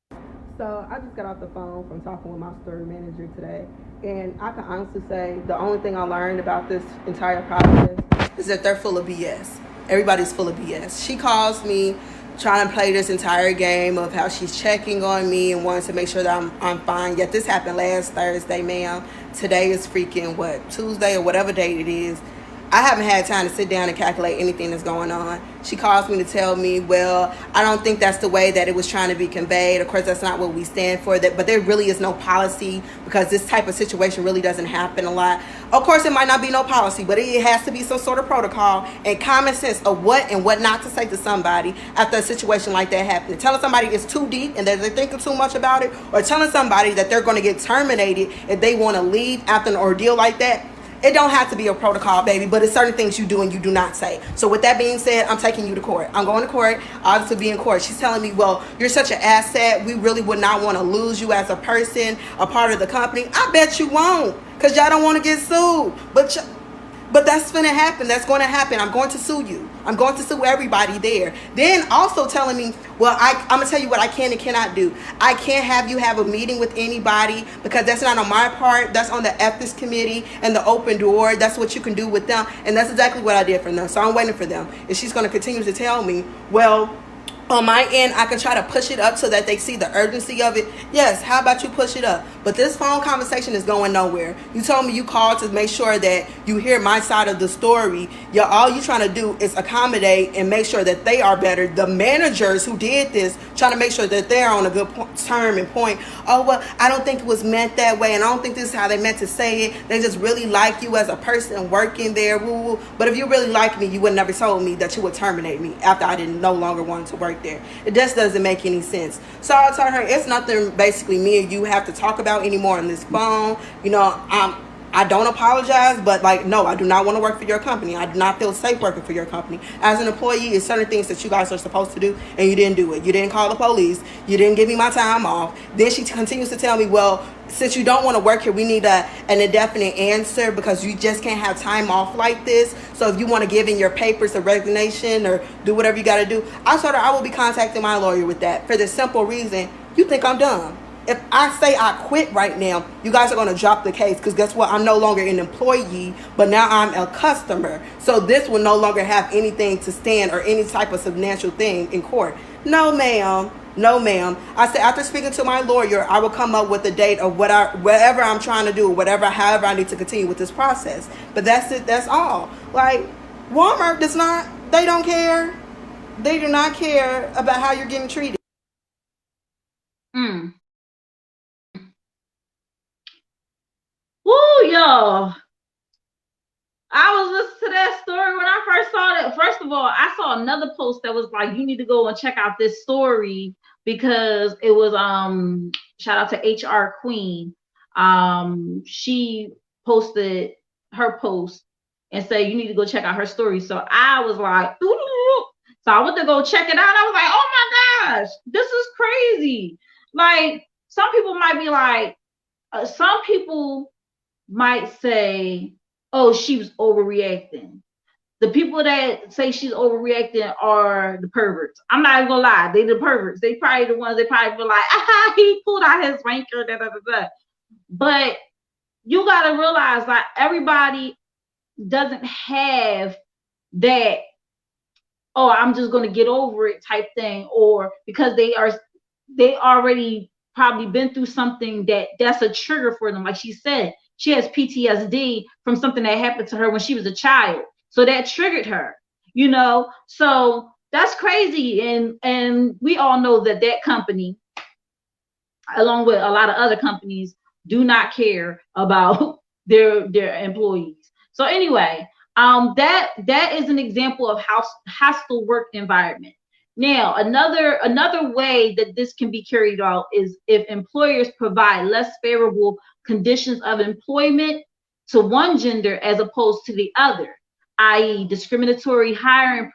So I just got off the phone from talking with my store manager today, and I can honestly say the only thing I learned about this entire process is that they're full of BS. Everybody's full of BS. She calls me trying to play this entire game of how she's checking on me and wanting to make sure that I'm fine. Yet this happened last Thursday, ma'am. Today is freaking, Tuesday or whatever date it is. I haven't had time to sit down and calculate anything that's going on. She calls me to tell me, well, I don't think that's the way that it was trying to be conveyed. Of course, that's not what we stand for. But there really is no policy, because this type of situation really doesn't happen a lot. Of course, it might not be no policy, but it has to be some sort of protocol and common sense of what and what not to say to somebody after a situation like that happening. Telling somebody it's too deep and that they're thinking too much about it, or telling somebody that they're going to get terminated if they want to leave after an ordeal like that. It don't have to be a protocol, baby, but it's certain things you do and you do not say. So with that being said, I'm taking you to court. I'm going to court. I'll have to be in court. She's telling me, well, you're such an asset. We really would not want to lose you as a person, a part of the company. I bet you won't, because y'all don't want to get sued. But that's going to happen. That's going to happen. I'm going to sue you. I'm going to sue everybody there. Then also telling me, well, I'm going to tell you what I can and cannot do. I can't have you have a meeting with anybody, because that's not on my part. That's on the ethics committee and the open door. That's what you can do with them. And that's exactly what I did for them. So I'm waiting for them. And she's going to continue to tell me, well, on my end, I can try to push it up so that they see the urgency of it. Yes, how about you push it up? But this phone conversation is going nowhere. You told me you called to make sure that you hear my side of the story. All you trying to do is accommodate and make sure that they are better. The managers who did this, trying to make sure that they're on a good term and point. Oh, well, I don't think it was meant that way, and I don't think this is how they meant to say it. They just really like you as a person working there. Woo, woo. But if you really like me, you would never told me that you would terminate me after I didn't no longer want to work there. It just doesn't make any sense. So I told her it's nothing basically me and you have to talk about anymore on this phone. I don't apologize, but no, I do not want to work for your company. I do not feel safe working for your company. As an employee, it's certain things that you guys are supposed to do, and you didn't do it. You didn't call the police. You didn't give me my time off. Then she continues to tell me, well, since you don't want to work here, we need an indefinite answer, because you just can't have time off like this. So if you want to give in your papers of resignation or do whatever you got to do, I told her I will be contacting my lawyer with that, for the simple reason, you think I'm dumb. If I say I quit right now, you guys are going to drop the case, because guess what? I'm no longer an employee, but now I'm a customer. So this will no longer have anything to stand or any type of substantial thing in court. No, ma'am. No, ma'am. I said after speaking to my lawyer, I will come up with a date of whatever I'm trying to do, however I need to continue with this process. But that's it. That's all. Walmart does not. They don't care. They do not care about how you're getting treated. Woo, y'all. I was listening to that story when I first saw that. First of all, I saw another post that was like, you need to go and check out this story, because it was shout out to HR Queen. She posted her post and said you need to go check out her story. So I was like, ooh. So I went to go check it out. I was like, oh my gosh, this is crazy. Some people might be like, some people might say, oh, she was overreacting. The people that say she's overreacting are the perverts. I'm not even gonna lie, they the perverts. They probably the ones that probably be like, he pulled out his ranker, da, da, da, da. But you gotta realize everybody doesn't have that, oh, I'm just gonna get over it type thing, or because they already probably been through something that's a trigger for them. Like she said, she has PTSD from something that happened to her when she was a child. So that triggered her, So that's crazy. And we all know that company, along with a lot of other companies, do not care about their employees. So anyway, that is an example of hostile work environment. Now, another way that this can be carried out is if employers provide less favorable conditions of employment to one gender as opposed to the other, i.e. discriminatory hiring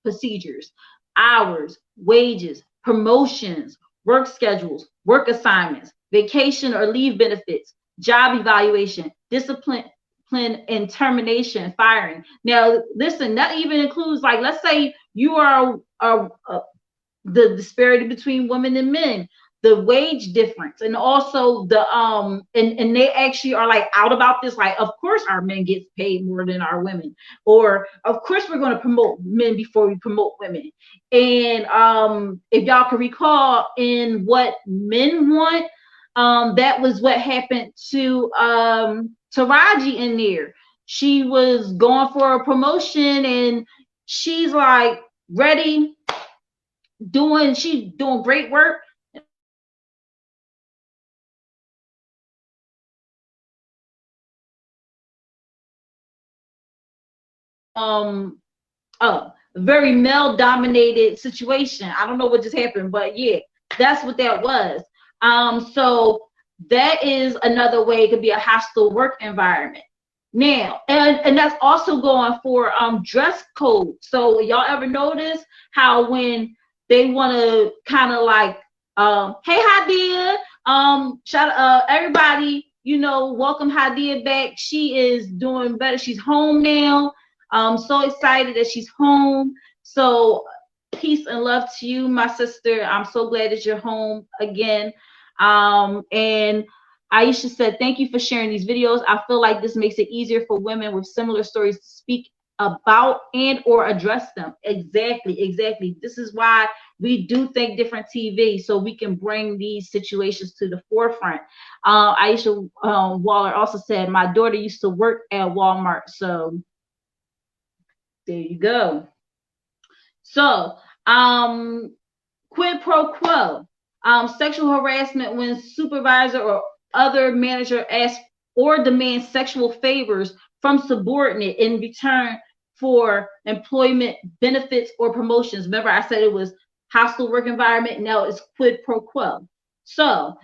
procedures, hours, wages, promotions, work schedules, work assignments, vacation or leave benefits, job evaluation, discipline, and termination, firing. Now, listen, that even includes, let's say you are the disparity between women and men, the wage difference, and also the and they actually are out about this, of course our men get paid more than our women, or of course we're going to promote men before we promote women. And if y'all can recall, in What Men Want, that was what happened to Taraji in there. she was going for a promotion and she's like ready, she's doing great work. A very male dominated situation. I don't know what just happened, but yeah, that's what that was. So that is another way it could be a hostile work environment. Now, and that's also going for dress code. So y'all ever notice how when they want to kind of like hey Hadia, shout everybody, welcome Hadia back. She is doing better. She's home now. I'm so excited that she's home. So peace and love to you, my sister. I'm so glad that you're home again. And Aisha said, thank you for sharing these videos. I feel like this makes it easier for women with similar stories to speak about and or address them. Exactly. This is why we do Think Different TV, so we can bring these situations to the forefront. Aisha Waller also said, my daughter used to work at Walmart, so there you go. So, quid pro quo, sexual harassment when supervisor or other manager asks or demands sexual favors from subordinate in return for employment benefits or promotions. Remember, I said it was hostile work environment. Now it's quid pro quo. So,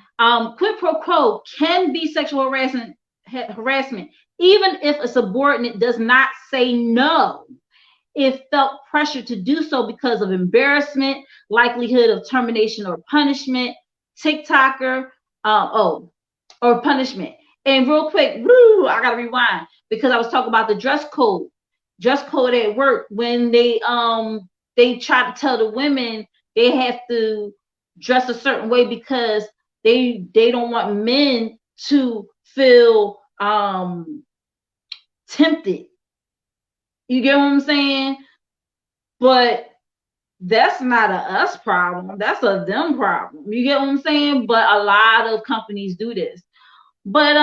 quid pro quo can be sexual harassment, even if a subordinate does not say no. If felt pressure to do so because of embarrassment, likelihood of termination or punishment, TikToker, or punishment. And real quick, I gotta rewind because I was talking about the dress code at work when they try to tell the women they have to dress a certain way because they don't want men to feel tempted. You get what I'm saying? But that's not a us problem. That's a them problem. You get what I'm saying? But a lot of companies do this. But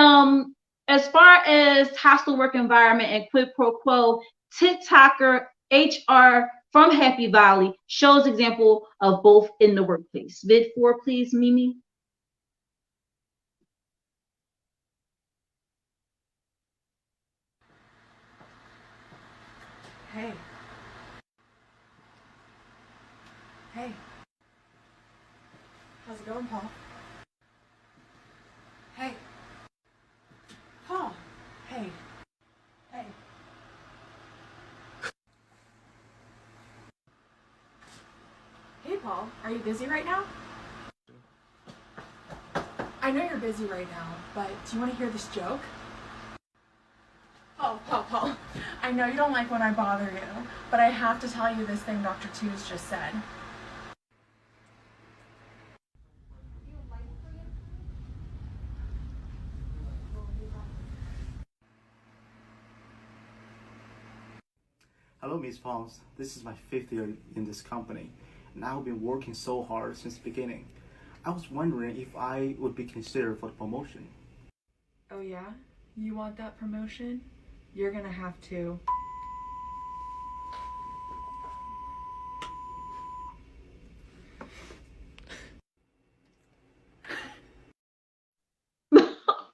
as far as hostile work environment and quid pro quo, TikToker HR from Happy Valley shows example of both in the workplace. Vid 4, please, Mimi. Hey. How's it going, Paul? Hey. Paul. Hey. Hey, Paul. Are you busy right now? I know you're busy right now, but do you want to hear this joke? Paul. I know you don't like when I bother you, but I have to tell you this thing Dr. Tooze just said. Hello, Ms. Pons. This is my 5th year in this company, and I've been working so hard since the beginning. I was wondering if I would be considered for the promotion. Oh yeah? You want that promotion? You're gonna have to.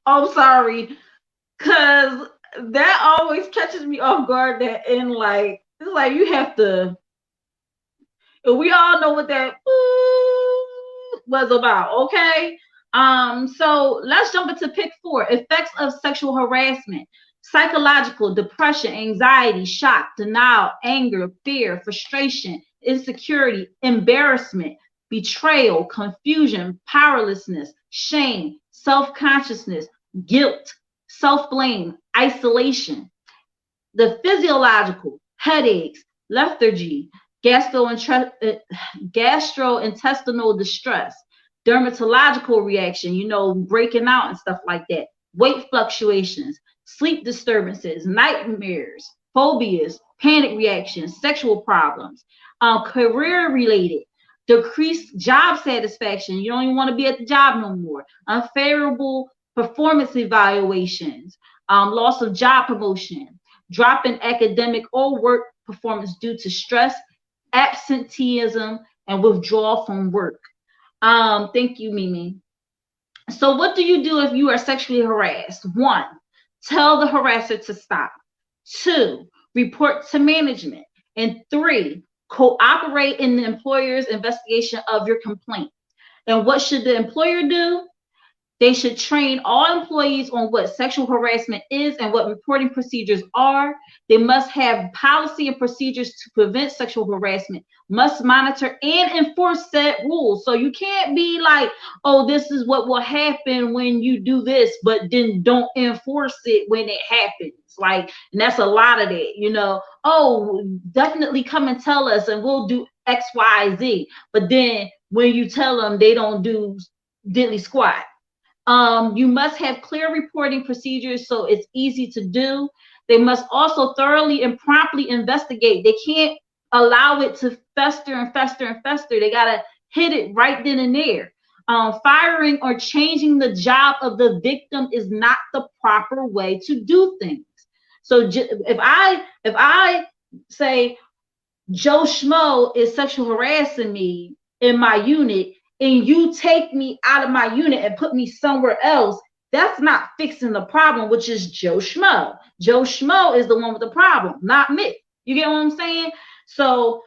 I'm sorry, cause that always catches me off guard. That in like it's like you have to. We all know what that was about, okay? So let's jump into pick 4: effects of sexual harassment. Psychological: depression, anxiety, shock, denial, anger, fear, frustration, insecurity, embarrassment, betrayal, confusion, powerlessness, shame, self-consciousness, guilt, self-blame, isolation. The physiological: headaches, lethargy, gastrointestinal distress, dermatological reaction, breaking out and stuff like that, weight fluctuations, sleep disturbances, nightmares, phobias, panic reactions, sexual problems, career related, decreased job satisfaction. You don't even want to be at the job no more, unfavorable performance evaluations, loss of job promotion, drop in academic or work performance due to stress, absenteeism, and withdrawal from work. Thank you, Mimi. So what do you do if you are sexually harassed? 1, tell the harasser to stop. 2, report to management. And 3, cooperate in the employer's investigation of your complaint. And what should the employer do? They should train all employees on what sexual harassment is and what reporting procedures are. They must have policy and procedures to prevent sexual harassment, must monitor and enforce said rules. So you can't be like, oh, this is what will happen when you do this, but then don't enforce it when it happens. Like, and that's a lot of it, oh, definitely come and tell us and we'll do X, Y, Z. But then when you tell them, they don't do diddly squat. You must have clear reporting procedures so it's easy to do. They must also thoroughly and promptly investigate. They can't allow it to fester and fester and fester. They got to hit it right then and there. Firing or changing the job of the victim is not the proper way to do things. So if I say Joe Schmo is sexual harassing me in my unit, and you take me out of my unit and put me somewhere else, that's not fixing the problem, which is Joe Schmo. Joe Schmo is the one with the problem, not me. You get what I'm saying? So,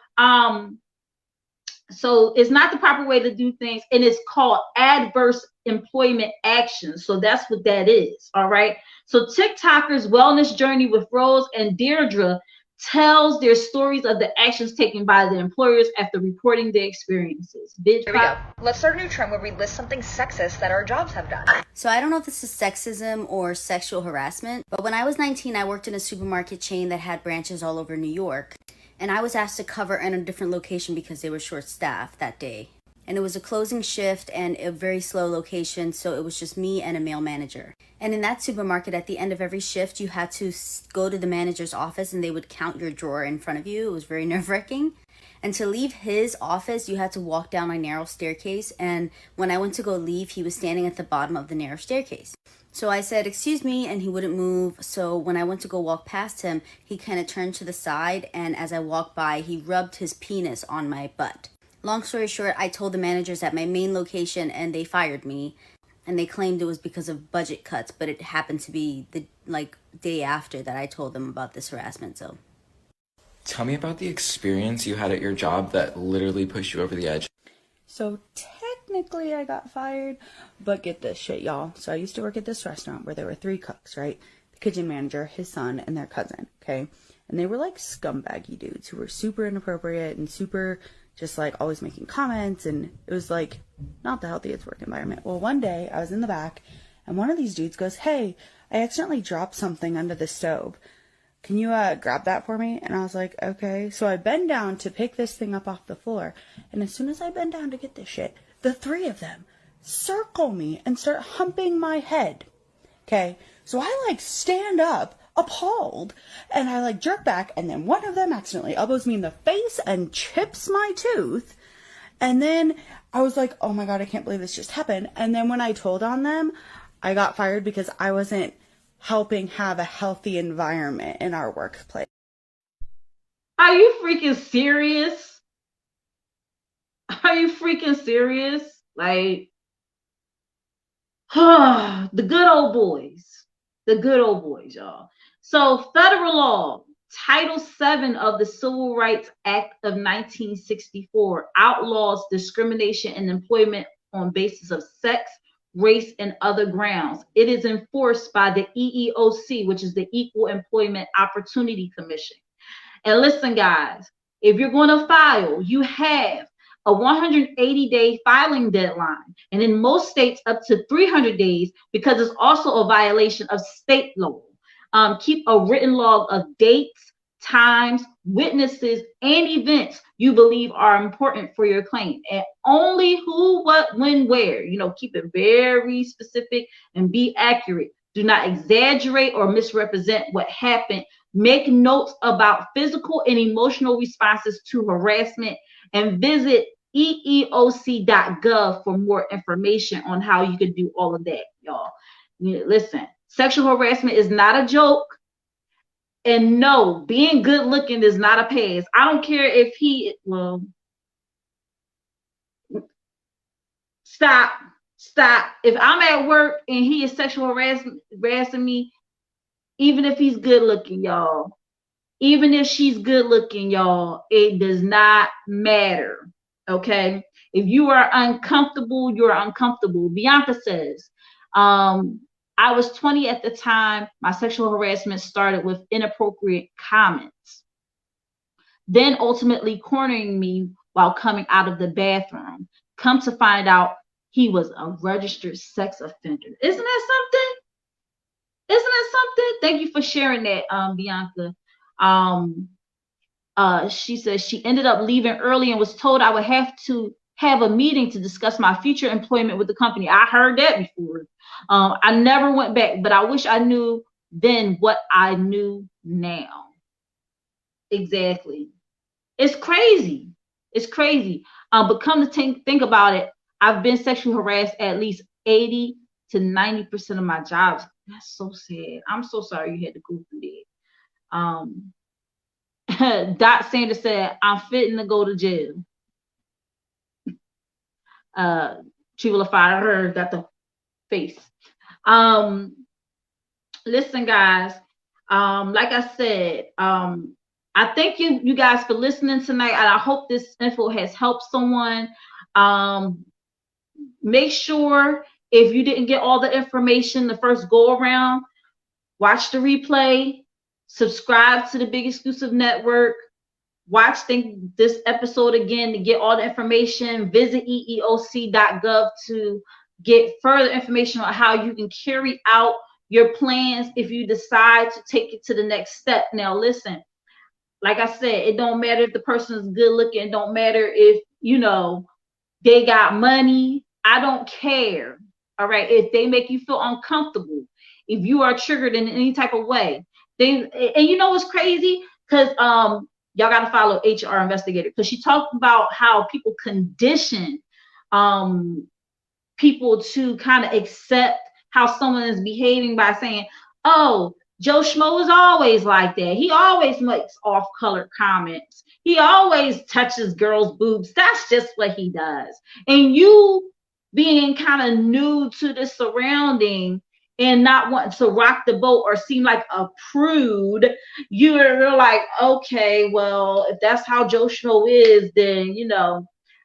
so it's not the proper way to do things, and it's called adverse employment action. So that's what that is. All right. So TikTokers Wellness Journey with Rose and Deirdre tells their stories of the actions taken by the employers after reporting their experiences. Here we go. Let's start a new trend where we list something sexist that our jobs have done. So I don't know if this is sexism or sexual harassment, but when I was 19, I worked in a supermarket chain that had branches all over New York. And I was asked to cover in a different location because they were short-staffed that day. And it was a closing shift and a very slow location, so it was just me and a male manager. And in that supermarket, at the end of every shift, you had to go to the manager's office and they would count your drawer in front of you. It was very nerve-wracking. And to leave his office, you had to walk down a narrow staircase. And when I went to go leave, he was standing at the bottom of the narrow staircase. So I said, excuse me, and he wouldn't move. So when I went to go walk past him, he kind of turned to the side. And as I walked by, he rubbed his penis on my butt. Long story short, I told the managers at my main location and they fired me. And they claimed it was because of budget cuts, but it happened to be the day after that I told them about this harassment. So tell me about the experience you had at your job that literally pushed you over the edge. So technically I got fired, but get this shit, y'all. So I used to work at this restaurant where there were 3 cooks, right? The kitchen manager, his son, and their cousin, okay? And they were like scumbaggy dudes who were super inappropriate and super just like always making comments, and it was like not the healthiest work environment. Well, one day I was in the back and one of these dudes goes, hey, I accidentally dropped something under the stove. Can you grab that for me? And I was like, okay. So I bend down to pick this thing up off the floor. And as soon as I bend down to get this shit, the 3 of them circle me and start humping my head. Okay. So I like stand up appalled and I like jerk back, and then one of them accidentally elbows me in the face and chips my tooth. And then I was like, oh my God, I can't believe this just happened. And then when I told on them, I got fired because I wasn't helping have a healthy environment in our workplace. Are you freaking serious? Are you freaking serious? Like, the good old boys. The good old boys, y'all. So federal law, Title VII of the Civil Rights Act of 1964 outlaws discrimination in employment on basis of sex, race, and other grounds. It is enforced by the EEOC, which is the Equal Employment Opportunity Commission. And listen, guys, if you're going to file, you have a 180-day filing deadline, and in most states up to 300 days, because it's also a violation of state law. Keep a written log of dates, times, witnesses, and events you believe are important for your claim, and only who, what, when, where. Keep it very specific and be accurate. Do not exaggerate or misrepresent what happened. Make notes about physical and emotional responses to harassment, and visit eeoc.gov for more information on how you can do all of that, y'all. Listen, sexual harassment is not a joke. And no, being good looking is not a pass. I don't care if he, well, stop. If I'm at work and he is sexual harassing me, even if he's good looking, y'all, even if she's good looking, y'all, it does not matter. Okay. If you are uncomfortable, you're uncomfortable. Bianca says, I was 20 at the time. My sexual harassment started with inappropriate comments, then ultimately cornering me while coming out of the bathroom. Come to find out, he was a registered sex offender. Isn't that something? Isn't that something? Thank you for sharing that, Bianca. She says she ended up leaving early and was told I would have to have a meeting to discuss my future employment with the company. I heard that before. I never went back, but I wish I knew then what I knew now. Exactly. It's crazy. It's crazy. But come to think about it, I've been sexually harassed at least 80 to 90% of my jobs. That's so sad. I'm so sorry you had to go through that. Dot Sanders said, I'm fitting to go to jail. Trivala Fire her got the face. Listen, guys. Like I said, I thank you guys for listening tonight, and I hope this info has helped someone. Make sure if you didn't get all the information the first go around, watch the replay, subscribe to the Big Exclusive Network, watch this episode again to get all the information. Visit eeoc.gov to get further information on how you can carry out your plans if you decide to take it to the next step. Now, listen, like I said, it don't matter if the person is good looking. It don't matter if, they got money. I don't care. All right. If they make you feel uncomfortable, if you are triggered in any type of way, and you know what's crazy? Because y'all got to follow HR Investigator, because she talked about how people condition people to kind of accept how someone is behaving by saying, oh, Joe Schmo is always like that. He always makes off-color comments. He always touches girls' boobs. That's just what he does. And you being kind of new to the surrounding and not wanting to rock the boat or seem like a prude, you're like, okay, well, if that's how Joe Schmo is, then,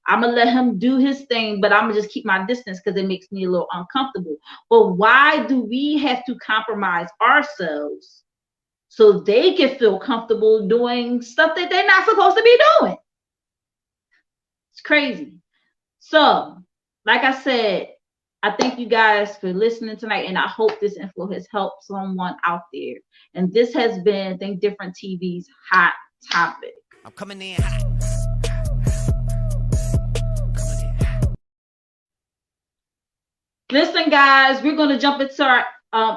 I'm going to let him do his thing, but I'm going to just keep my distance because it makes me a little uncomfortable. But why do we have to compromise ourselves so they can feel comfortable doing stuff that they're not supposed to be doing? It's crazy. So, like I said, I thank you guys for listening tonight, and I hope this info has helped someone out there. And this has been Think Different TV's Hot Topic. I'm coming in hot. Listen, guys, we're going to jump into our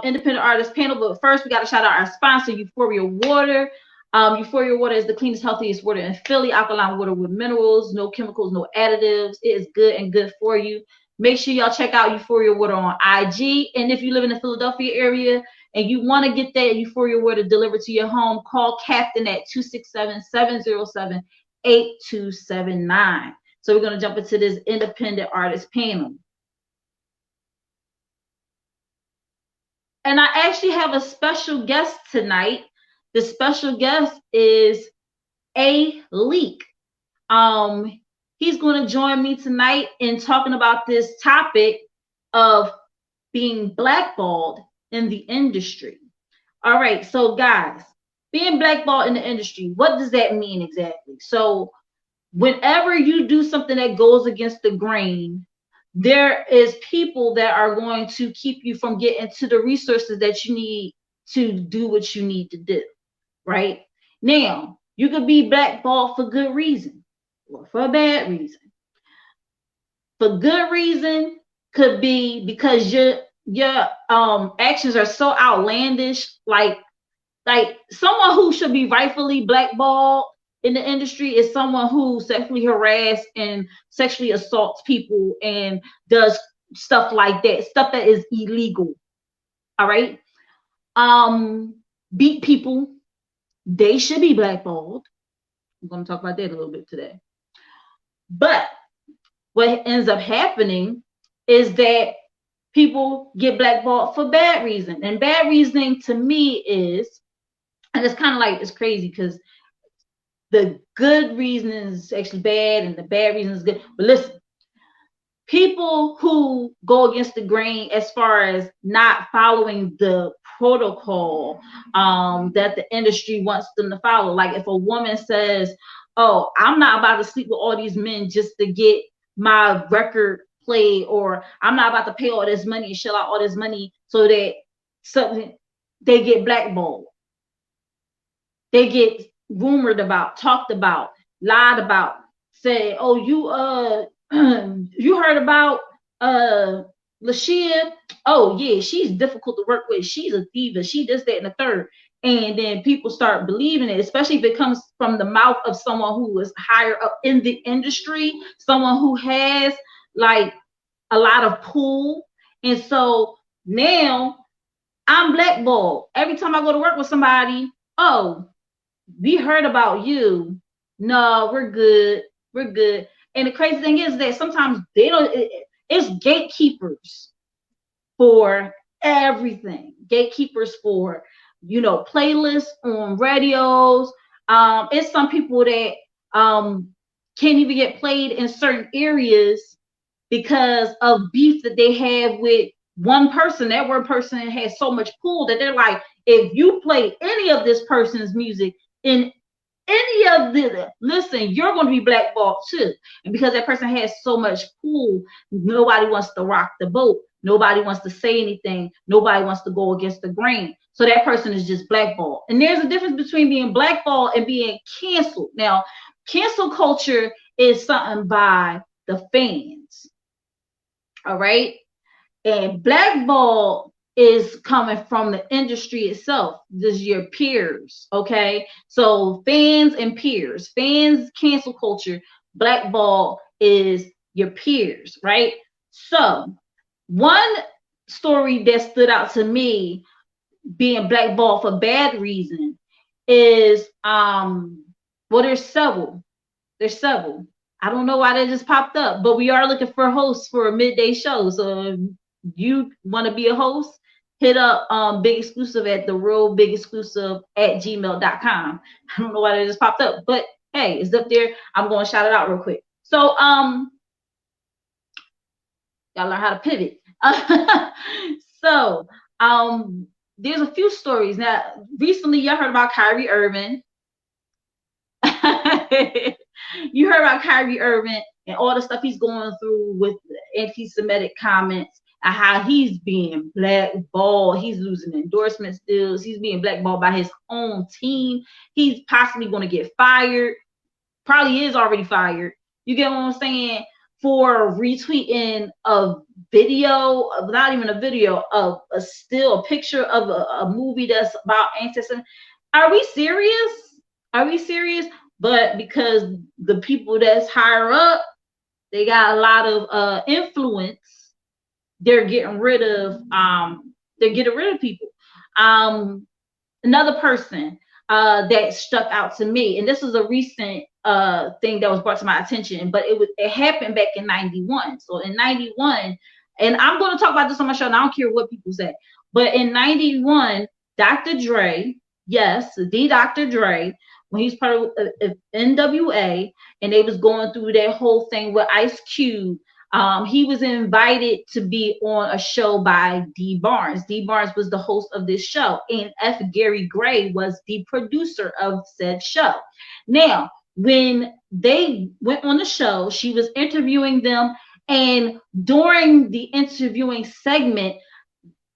independent artist panel, but first we got to shout out our sponsor, Euphoria Water. Euphoria Water is the cleanest, healthiest water in Philly. Alkaline water with minerals, no chemicals, no additives. It is good and good for you. Make sure y'all check out Euphoria Water on IG. And if you live in the Philadelphia area and you want to get that Euphoria Water delivered to your home, call Captain at 267-707-8279. So we're going to jump into this independent artist panel. And I actually have a special guest tonight. The special guest is A Leak. He's going to join me tonight in talking about this topic of being blackballed in the industry. All right, so guys, being blackballed in the industry, what does that mean exactly? So whenever you do something that goes against the grain, there is people that are going to keep you from getting to the resources that you need to do what you need to do, right? Now, you could be blackballed for good reason or for a bad reason. For good reason could be because your actions are so outlandish, like someone who should be rightfully blackballed in the industry is someone who sexually harass and sexually assaults people and does stuff like that, stuff that is illegal. All right. Beat people, they should be blackballed. I'm going to talk about that a little bit today. But what ends up happening is that people get blackballed for bad reason. And bad reasoning to me is, and it's kind of like, it's crazy because the good reason is actually bad and the bad reason is good. But listen, people who go against the grain as far as not following the protocol that the industry wants them to follow. Like if a woman says, oh, I'm not about to sleep with all these men just to get my record played, or I'm not about to pay all this money and shell out all this money so that something, they get blackballed. They get rumored about, talked about, lied about, say, oh, you heard about LaShia? Oh yeah, she's difficult to work with. She's a diva. She this, that, and the third. And then people start believing it, especially if it comes from the mouth of someone who is higher up in the industry, someone who has like a lot of pull. And so now I'm blackballed. Every time I go to work with somebody, oh, we heard about you. No, we're good. We're good. And the crazy thing is that sometimes they don't, it's gatekeepers for everything. Gatekeepers for, you know, playlists on radios. It's some people that can't even get played in certain areas because of beef that they have with one person. That one person has so much pull that they're like, if you play any of this person's music in any of the, listen, you're going to be blackballed too. And because that person has so much pull, nobody wants to rock the boat. Nobody wants to say anything. Nobody wants to go against the grain. So that person is just blackballed. And there's a difference between being blackballed and being canceled. Now, cancel culture is something by the fans. All right. And blackball is coming from the industry itself. This is your peers. Okay. So fans and peers, fans, cancel culture, blackball is your peers, right? So one story that stood out to me being blackballed for bad reason is well, there's several. I don't know why they just popped up, but we are looking for hosts for a midday show. So if you want to be a host, hit up Big Exclusive at therealbigexclusive@gmail.com. I don't know why they just popped up, but hey, it's up there. I'm going to shout it out real quick. So y'all learn how to pivot. So there's a few stories. Now, recently y'all heard about Kyrie Irving. You heard about Kyrie Irving and all the stuff he's going through with anti-Semitic comments and how he's being blackballed. He's losing endorsement deals. He's being blackballed by his own team. He's possibly going to get fired. Probably is already fired. You get what I'm saying? For retweeting a video, not even a video, of a still picture of a movie that's about anti-Semitic. Are we serious? Are we serious? But because the people that's higher up, they got a lot of influence, they're getting rid of people. Another person that stuck out to me, and this is a recent thing that was brought to my attention, but it happened back in 91. So in 91, and I'm going to talk about this on my show, and I don't care what people say, but in 91, Dr. Dre, yes, the Dr. Dre, when he's part of NWA, and they was going through that whole thing with Ice Cube, he was invited to be on a show by D. Barnes. D. Barnes was the host of this show, and F. Gary Gray was the producer of said show. Now, when they went on the show, she was interviewing them, and during the interviewing segment,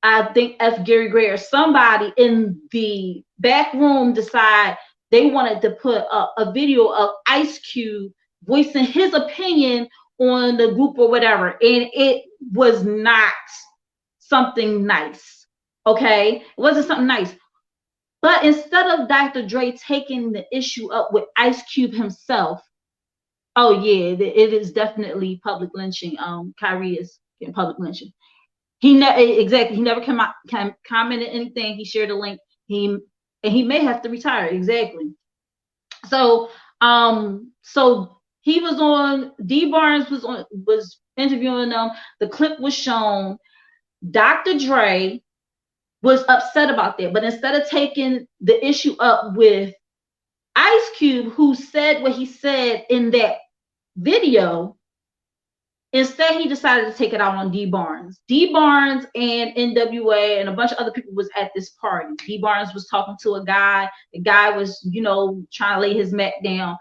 I think F. Gary Gray or somebody in the back room decided they wanted to put a video of Ice Cube voicing his opinion on the group or whatever, and it was not something nice. Okay, it wasn't something nice. But instead of Dr. Dre taking the issue up with Ice Cube himself, oh yeah, it is definitely public lynching. Kyrie is getting public lynching. He never commented anything. He shared a link. and he may have to retire. Exactly. So so he was on, D Barnes was interviewing them. The clip was shown. Dr. Dre was upset about that, but instead of taking the issue up with Ice Cube, who said what he said in that video, instead he decided to take it out on D Barnes. D Barnes and NWA and a bunch of other people was at this party. D Barnes was talking to a guy. The guy was, you know, trying to lay his Mac down.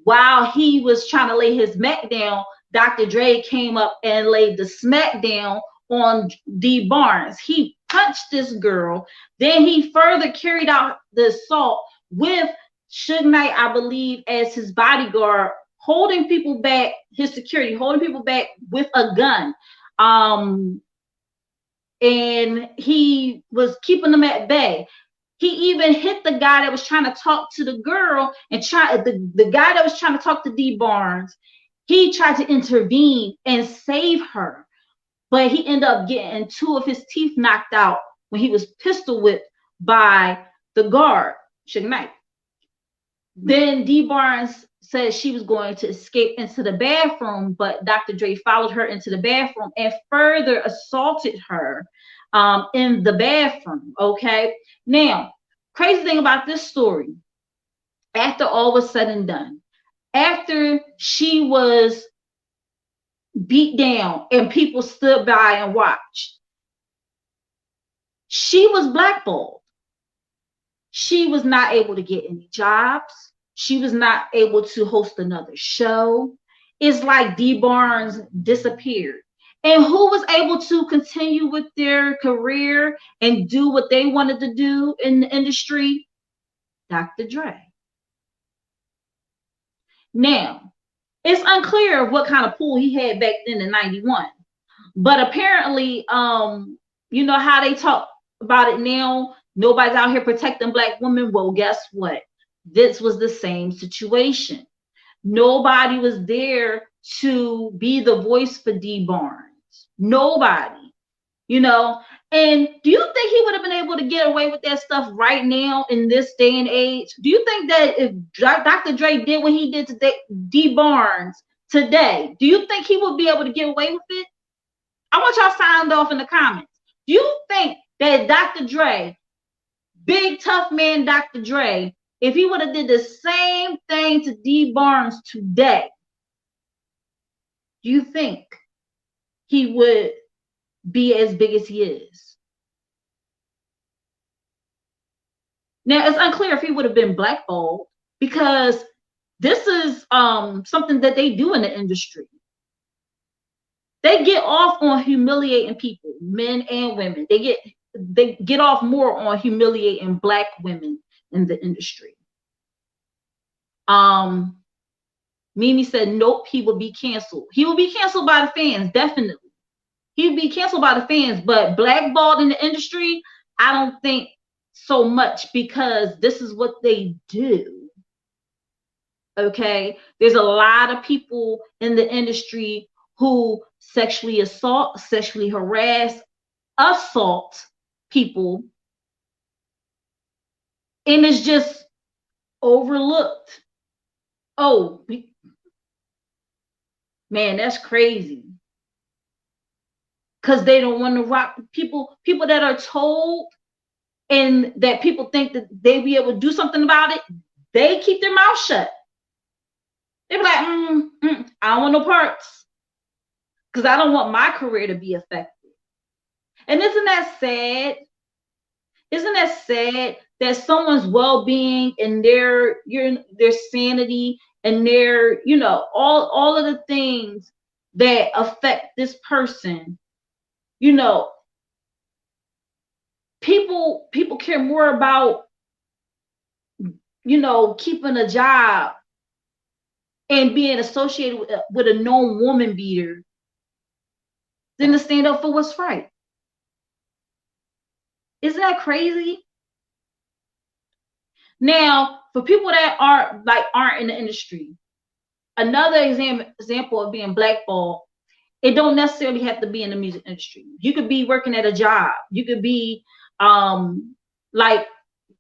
While he was trying to lay his Mac down, Dr. Dre came up and laid the smack down on D Barnes. He punched this girl. Then he further carried out the assault with Suge Knight, I believe, as his bodyguard, holding people back, his security, holding people back with a gun. And he was keeping them at bay. He even hit the guy that was trying to talk to the girl, and the guy that was trying to talk to D Barnes, he tried to intervene and save her. But he ended up getting 2 of his teeth knocked out when he was pistol whipped by the guard, Suge Knight. Then D Barnes said she was going to escape into the bathroom, but Dr. Dre followed her into the bathroom and further assaulted her in the bathroom. Okay. Now, crazy thing about this story, after all was said and done, after she was beat down and people stood by and watched, she was blackballed. She was not able to get any jobs. She was not able to host another show. It's like D Barnes disappeared. And who was able to continue with their career and do what they wanted to do in the industry? Dr. Dre. Now, it's unclear what kind of pool he had back then in 91. But apparently, you know how they talk about it now, nobody's out here protecting black women. Well, guess what? This was the same situation. Nobody was there to be the voice for D Barnes. Nobody, you know. And do you think he would have been able to get away with that stuff right now in this day and age? Do you think that if Dr. Dre did what he did to D Barnes today, do you think he would be able to get away with it? I want y'all signed off in the comments. Do you think that Dr. Dre, big tough man Dr. Dre, if he would have did the same thing to D Barnes today, do you think he would be as big as he is? Now, it's unclear if he would have been blackballed, because this is something that they do in the industry. They get off on humiliating people, men and women. They get off more on humiliating black women in the industry. Mimi said, nope, he will be canceled. He will be canceled by the fans, definitely. He would be canceled by the fans, but blackballed in the industry, I don't think so much, because this is what they do. Okay, there's a lot of people in the industry who sexually assault, sexually harass, assault people, and it's just overlooked. Oh, man, that's crazy. Because they don't want to rock people that are told, and that people think that they be able to do something about it, they keep their mouth shut. They be like, I don't want no parts, because I don't want my career to be affected. And isn't that sad? Isn't that sad that someone's well-being and their sanity and their, you know, all of the things that affect this person, you know, people care more about, you know, keeping a job and being associated with a known woman beater than to stand up for what's right. Isn't that crazy? Now, for people that aren't in the industry, another example of being blackballed, it don't necessarily have to be in the music industry. You could be working at a job. You could be like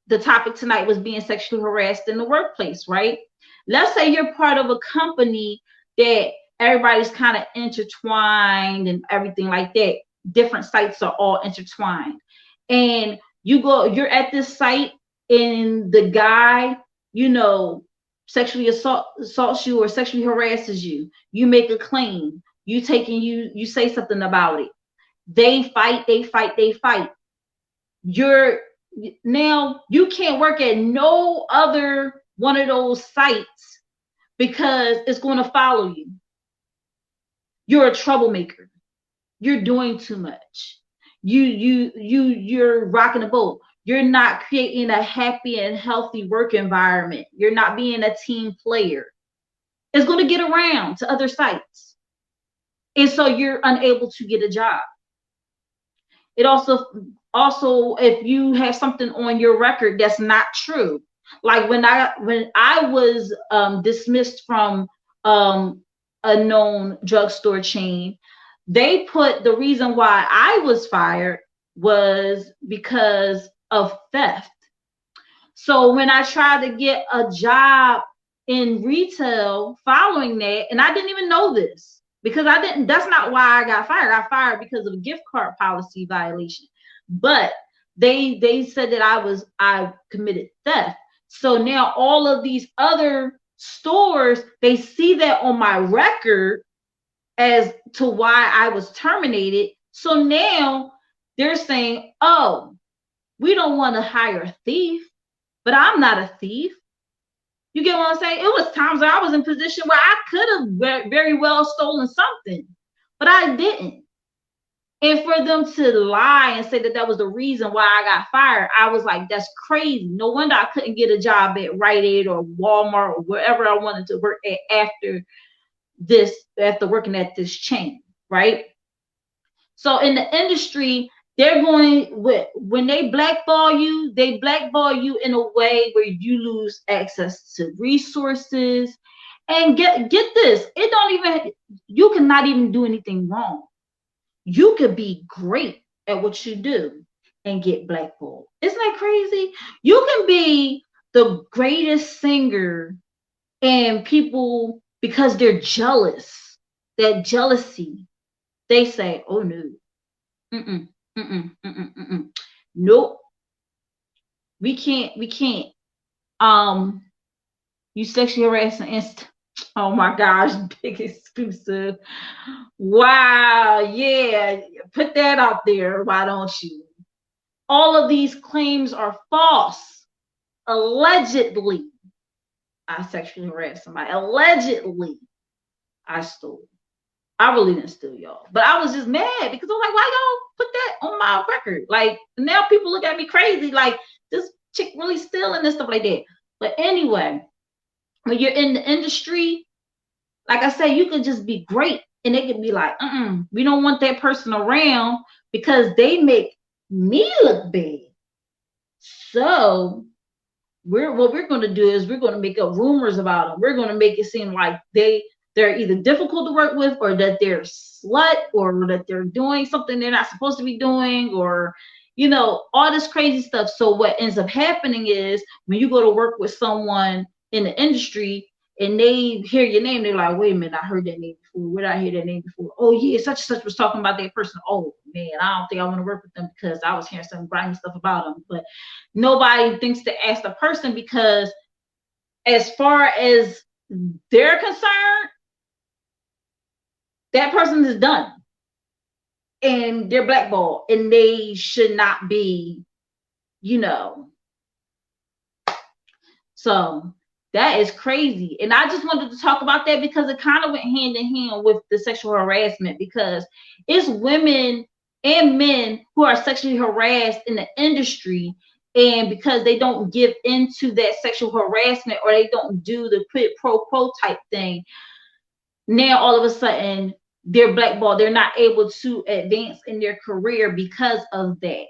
the topic tonight was being sexually harassed in the workplace, right? Let's say you're part of a company that everybody's kind of intertwined and everything like that. Different sites are all intertwined. And you're at this site and the guy, sexually assaults you or sexually harasses you. You make a claim. You say something about it. They fight. Now you can't work at no other one of those sites because it's going to follow you. You're a troublemaker. You're doing too much. You're rocking the boat. You're not creating a happy and healthy work environment. You're not being a team player. It's going to get around to other sites. And so you're unable to get a job. It also, if you have something on your record that's not true, like when I was dismissed from a known drugstore chain, they put the reason why I was fired was because of theft. So when I tried to get a job in retail following that, and I didn't even know this because that's not why I got fired. I got fired because of a gift card policy violation. But they said that I committed theft. So now all of these other stores, they see that on my record as to why I was terminated. So now they're saying, oh, we don't want to hire a thief, but I'm not a thief. You get what I'm saying? It was times where I was in a position where I could have very well stolen something, but I didn't. And for them to lie and say that that was the reason why I got fired, I was like, that's crazy. No wonder I couldn't get a job at Rite Aid or Walmart or wherever I wanted to work at after working at this chain, right? So in the industry, they're when they blackball you in a way where you lose access to resources. And get this, you cannot even do anything wrong. You could be great at what you do and get blackballed. Isn't that crazy? You can be the greatest singer and people, because they're jealous, that jealousy, they say, oh no, nope, we can't. You sexually harassing oh my gosh, big exclusive. Wow, yeah, put that out there, why don't you? All of these claims are false. Allegedly, I sexually harassed somebody. Allegedly, I stole. I really didn't steal, y'all. But I was just mad because I was like, why y'all put that on my record? Like, now people look at me crazy, like, this chick really stealing and stuff like that. But anyway, when you're in the industry, like I said, you could just be great. And they could be like, we don't want that person around because they make me look bad. So what we're going to do is we're going to make up rumors about them. We're going to make it seem like they're either difficult to work with, or that they're slut, or that they're doing something they're not supposed to be doing, or, all this crazy stuff. So what ends up happening is when you go to work with someone in the industry and they hear your name, they're like, wait a minute, I heard that name before. Where did I hear that name before? Oh yeah, such and such was talking about that person. Oh man, I don't think I want to work with them because I was hearing some grimy stuff about them. But nobody thinks to ask the person, because as far as they're concerned, that person is done and they're blackballed and they should not be, So that is crazy. And I just wanted to talk about that because it kind of went hand in hand with the sexual harassment, because it's women and men who are sexually harassed in the industry, and because they don't give into that sexual harassment, or they don't do the quid pro quo type thing, now all of a sudden they're blackballed. They're not able to advance in their career because of that.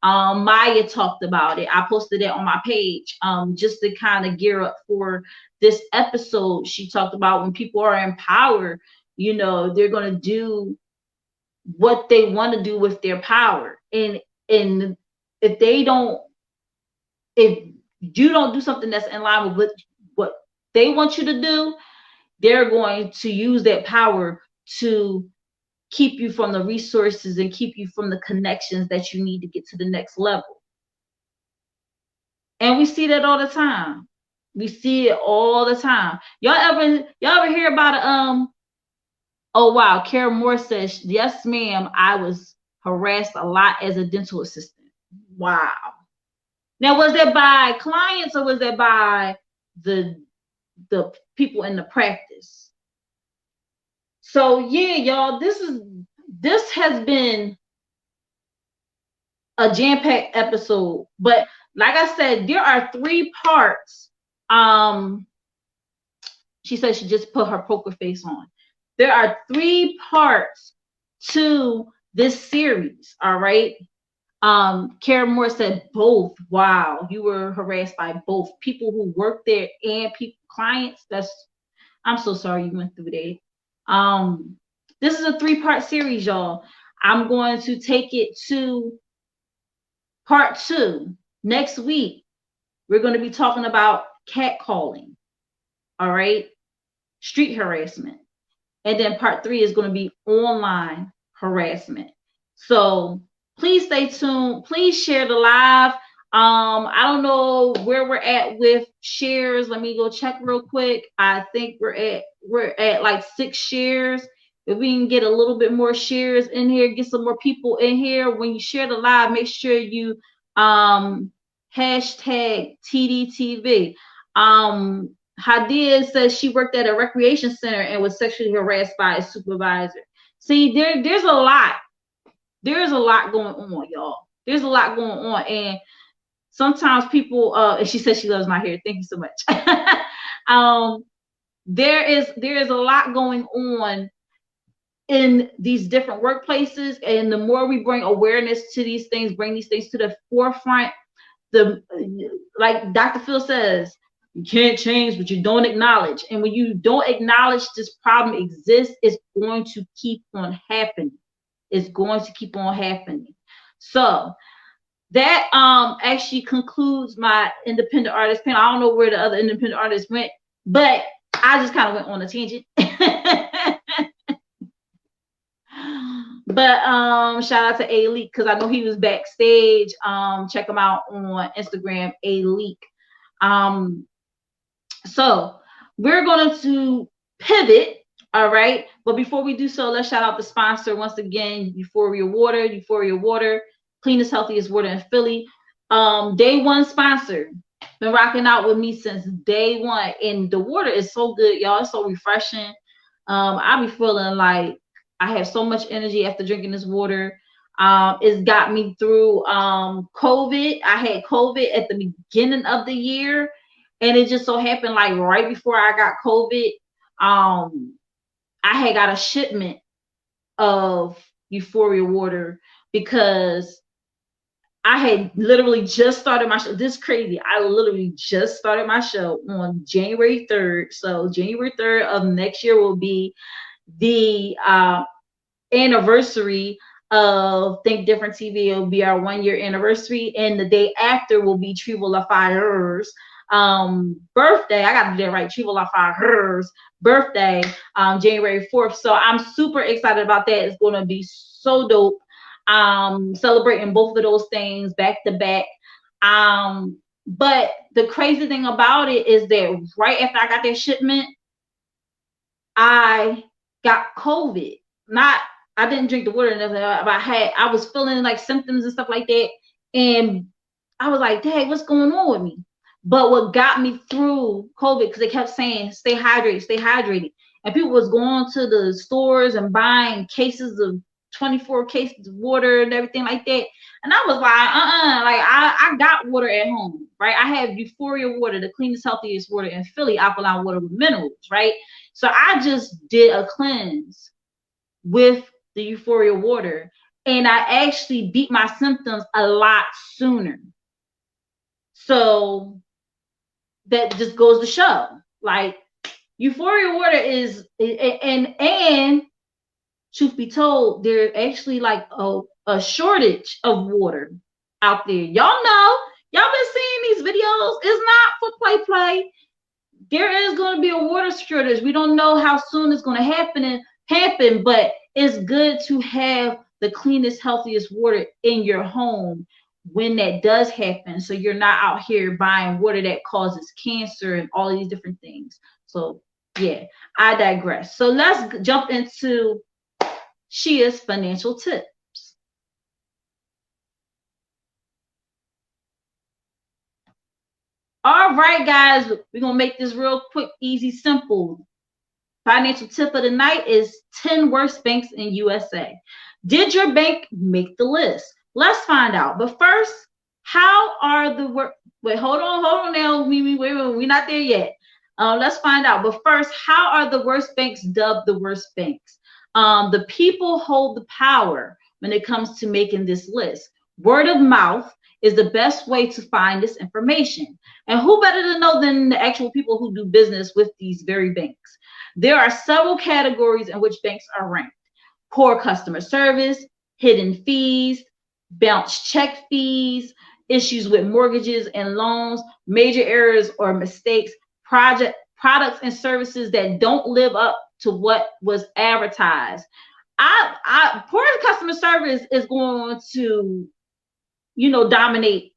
Maya talked about it. I posted it on my page just to kind of gear up for this episode. She talked about when people are in power, they're going to do what they want to do with their power. And if they don't if you don't do something that's in line with what they want you to do, they're going to use that power to keep you from the resources and keep you from the connections that you need to get to the next level. And we see that all the time. We see it all the time. Y'all ever hear about it? Oh wow, Kara Moore says, yes, ma'am, I was harassed a lot as a dental assistant. Wow. Now, was that by clients or was that by the people in the practice? So yeah, y'all, this has been a jam-packed episode. But like I said, there are 3 parts. She said she just put her poker face on. There are 3 parts to this series. All right. Kara Moore said both. Wow, you were harassed by both people who work there and clients. I'm so sorry you went through that. This is a 3-part series, y'all. I'm going to take it to part 2 next week. We're going to be talking about catcalling. All right, street harassment, and then part 3 is going to be online harassment. So please stay tuned. Please share the live. I don't know where we're at with shares. Let me go check real quick. I think we're at like 6 shares. If we can get a little bit more shares in here, get some more people in here. When you share the live, make sure you hashtag TDTV. Hadia says she worked at a recreation center and was sexually harassed by a supervisor. See, there's a lot. There's a lot going on, y'all. There's a lot going on. And sometimes people, and she says she loves my hair. Thank you so much. There is a lot going on in these different workplaces. And the more we bring awareness to these things, bring these things to the forefront, like Dr. Phil says, you can't change what you don't acknowledge. And when you don't acknowledge this problem exists, it's going to keep on happening. It's going to keep on happening. So that actually concludes my independent artist panel. I don't know where the other independent artists went, but I just kind of went on a tangent. But shout out to A Leak, because I know he was backstage. Check him out on Instagram, A Leak. So we're going to pivot. All right, but before we do so, let's shout out the sponsor once again, Euphoria Water. Euphoria Water, cleanest, healthiest water in Philly. Day one sponsor, been rocking out with me since day one, and the water is so good, y'all. It's so refreshing. I be feeling like I have so much energy after drinking this water. It's got me through COVID. I had COVID at the beginning of the year, and it just so happened like right before I got COVID, I had got a shipment of Euphoria Water because I had literally just started my show. This is crazy. I literally just started my show on January 3rd. So January 3rd of next year will be the anniversary of Think Different TV. It'll be our 1-year anniversary. And the day after will be Trivo La Fire's birthday. I got to do that right. Trivo La Fire's birthday, January 4th. So I'm super excited about that. It's going to be so dope. Celebrating both of those things back to back. But the crazy thing about it is that right after I got that shipment, I got COVID. I didn't drink the water and everything, but I was feeling like symptoms and stuff like that. And I was like, dang, what's going on with me? But what got me through COVID, because they kept saying, stay hydrated, stay hydrated. And people was going to the stores and buying cases of 24 cases of water and everything like that. And I was like, like I got water at home, right? I have Euphoria Water, the cleanest, healthiest water in Philly, alkaline water with minerals, right? So I just did a cleanse with the Euphoria Water, and I actually beat my symptoms a lot sooner. So that just goes to show, like, Euphoria Water is, and truth be told, there's actually like a shortage of water out there. Y'all know Y'all been seeing these videos. It's not for play. There is going to be a water shortage. We don't know how soon it's going to happen, but it's good to have the cleanest, healthiest water in your home when that does happen, so you're not out here buying water that causes cancer and all these different things. So yeah, I digress. So let's jump into Shia's financial tips. All right, guys, we're gonna make this real quick, easy, simple. Financial tip of the night is 10 worst banks in USA. Did your bank make the list? Let's find out. But first, how are the wait, hold on now, Mimi. Wait, we're not there yet. Let's find out. But first, how are the worst banks dubbed the worst banks? The people hold the power when it comes to making this list. Word of mouth is the best way to find this information. And who better to know than the actual people who do business with these very banks? There are several categories in which banks are ranked: poor customer service, hidden fees, bounce check fees, issues with mortgages and loans, major errors or mistakes, products and services that don't live up to what was advertised. Poor customer service is going to, dominate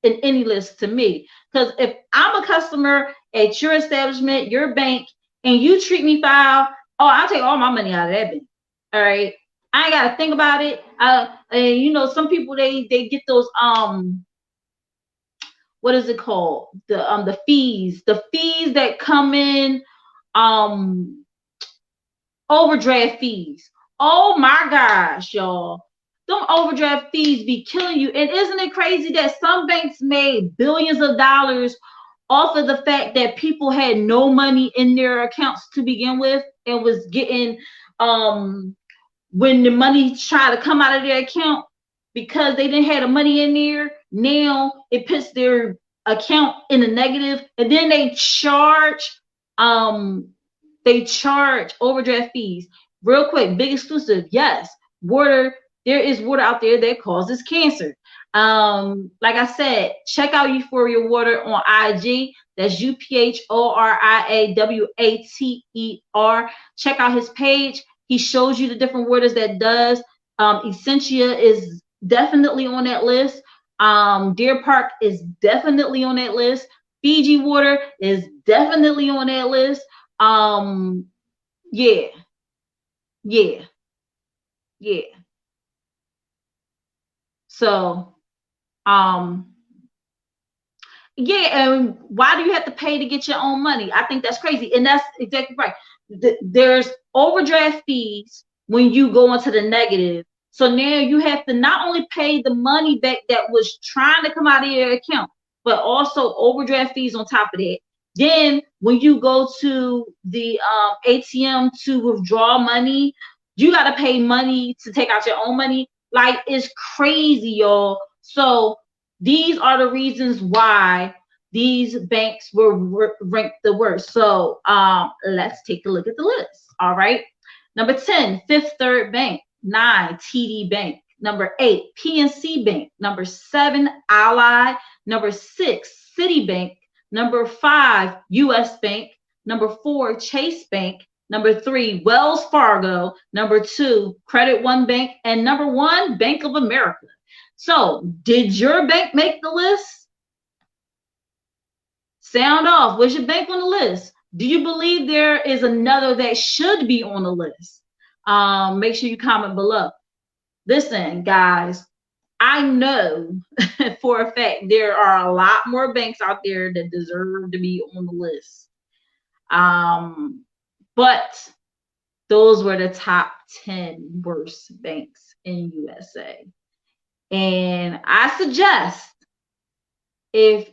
in any list to me. Because if I'm a customer at your establishment, your bank, and you treat me foul, I'll take all my money out of that bank. All right, I ain't gotta think about it. And some people they get those what is it called? The fees that come in, overdraft fees. Oh my gosh, y'all. Them overdraft fees be killing you. And isn't it crazy that some banks made billions of dollars off of the fact that people had no money in their accounts to begin with, and was getting, when the money tried to come out of their account, because they didn't have the money in there, now it puts their account in the negative, and then they charge overdraft fees. Real quick, big exclusive. Yes, water. There is water out there that causes cancer. Like I said, check out Euphoria Water on IG. That's UPHORIAWATER. Check out his page. He shows you the different waters that does. Essentia is definitely on that list. Deer Park is definitely on that list. Fiji Water is definitely on that list. Yeah. So, and why do you have to pay to get your own money? I think that's crazy, and that's exactly right. There's overdraft fees when you go into the negative. So now you have to not only pay the money back that was trying to come out of your account, but also overdraft fees on top of that. Then when you go to the ATM to withdraw money, you got to pay money to take out your own money. Like, it's crazy, y'all. So these are the reasons why these banks were ranked the worst. So let's take a look at the list. All right. Number 10, Fifth Third Bank. 9, TD Bank. Number 8, PNC Bank. Number 7, Ally. Number 6, Citibank. Number 5, US Bank. Number 4, Chase Bank. Number 3, Wells Fargo. Number 2, Credit One Bank. And number 1, Bank of America. So, did your bank make the list? Sound off. Was your bank on the list? Do you believe there is another that should be on the list? Make sure you comment below. Listen, guys, I know for a fact there are a lot more banks out there that deserve to be on the list. But those were the top 10 worst banks in USA. And I suggest, if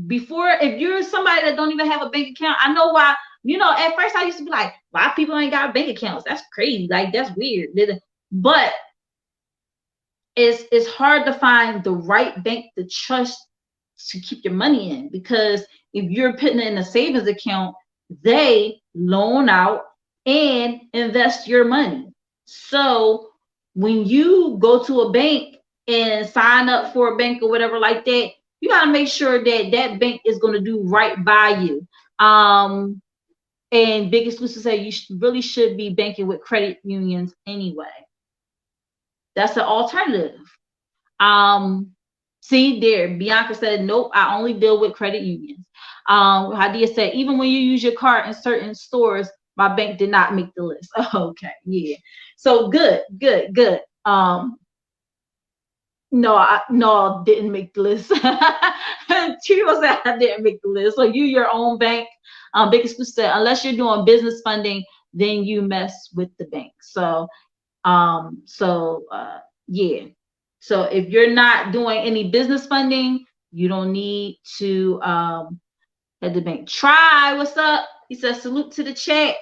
you're somebody that don't even have a bank account, I know why, at first I used to be like, why people ain't got bank accounts? That's crazy. Like, that's weird. But it's hard to find the right bank to trust to keep your money in, because if you're putting it in a savings account, they loan out and invest your money. So when you go to a bank and sign up for a bank or whatever like that, you got to make sure that that bank is going to do right by you. And Big Exclusive said you really should be banking with credit unions anyway. That's an alternative. See there, Bianca said, nope, I only deal with credit unions. Hadia said, even when you use your card in certain stores, my bank did not make the list. Okay, yeah. So good. No, I didn't make the list. Chico said I didn't make the list. So you your own bank. Big Exclusive said, unless you're doing business funding, then you mess with the bank. So yeah. So if you're not doing any business funding, you don't need to at the bank. Try, what's up? He says salute to the chat.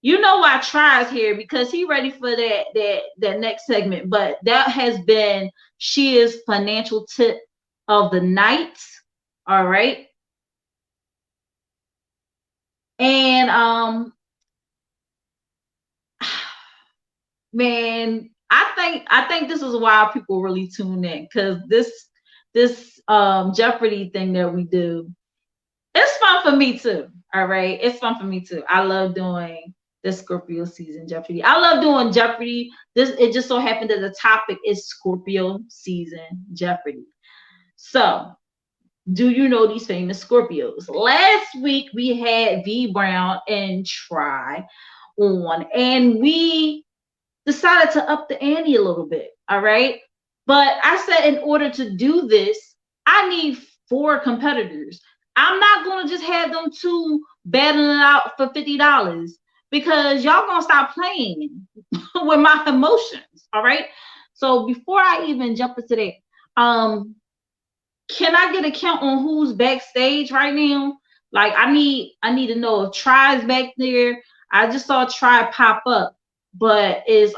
You know why Try's here, because he ready for that next segment. But that has been Shia's financial tip of the night. All right. And man, I think this is why people really tune in, because this Jeopardy thing that we do, it's fun for me too. All right, it's fun for me too. I love doing the Scorpio season Jeopardy. I love doing Jeopardy. It just so happened that the topic is Scorpio season Jeopardy. So, do you know these famous Scorpios? Last week we had V Brown and Try on, and we decided to up the ante a little bit. All right, but I said in order to do this, I need 4 competitors. I'm not going to just have them 2 battling it out for $50, because y'all going to stop playing with my emotions. All right. So before I even jump into that, can I get a count on who's backstage right now? Like I need to know if Try's back there. I just saw Try pop up, but is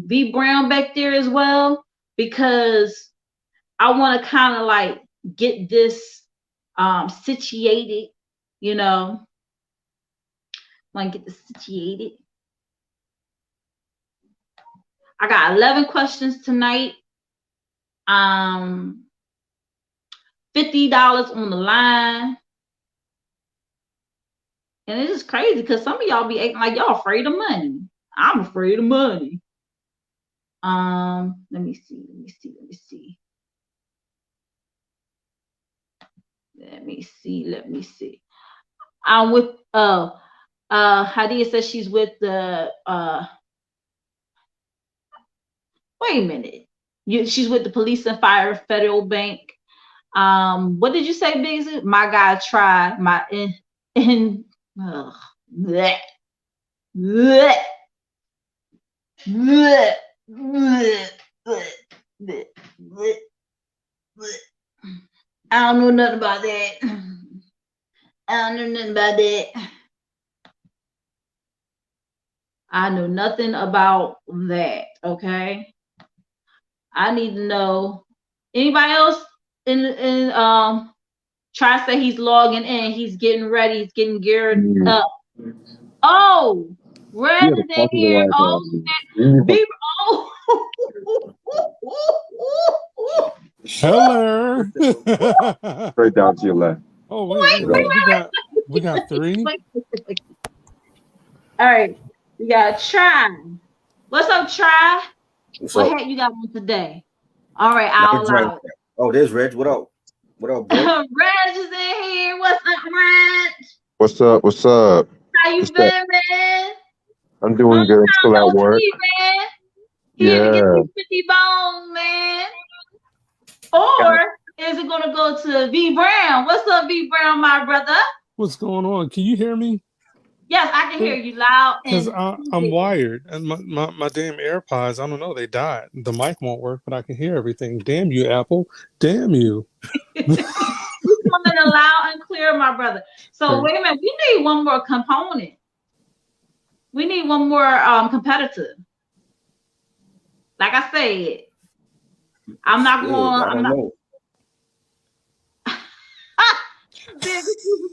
V Brown back there as well? Because I want to kind of like get this situated, you know. Want to get this situated. I got 11 questions tonight. $50 on the line. And it's just crazy because some of y'all be acting like y'all afraid of money. I'm afraid of money. Let me see. I'm with Hadia says she's with the wait a minute. She's with the Police and Fire Federal Bank. What did you say, Biggs? My guy Try my bleh. Bleh. Bleh. Bleh. Bleh. Bleh. Bleh. I don't know nothing about that. I know nothing about that. Okay. I need to know. Anybody else in Try to say he's logging in. He's getting ready. He's getting geared up. Oh, rather than here. Oh, Hello. Straight down to your left. Oh, we got 3. All right, we got Try. What's up, Try? What hat you got on today? All right, I'll allow it. Oh, there's Reg. What up? What up, bro? Reg is in here. What's up, Reg? What's up? What's up? How you been, man? I'm doing good. Still at work. Man. Here to get these 50 bones, man. Or is it gonna go to V Brown? What's up, V Brown, my brother? What's going on? Can you hear me? Yes, I can hear you loud. Because I'm wired, and my damn AirPods, I don't know, they died. The mic won't work, but I can hear everything. Damn you, Apple. Damn you. You coming in loud and clear, my brother. So wait a minute, we need one more component. We need one more competitor. Like I said, I'm not going. I'm not.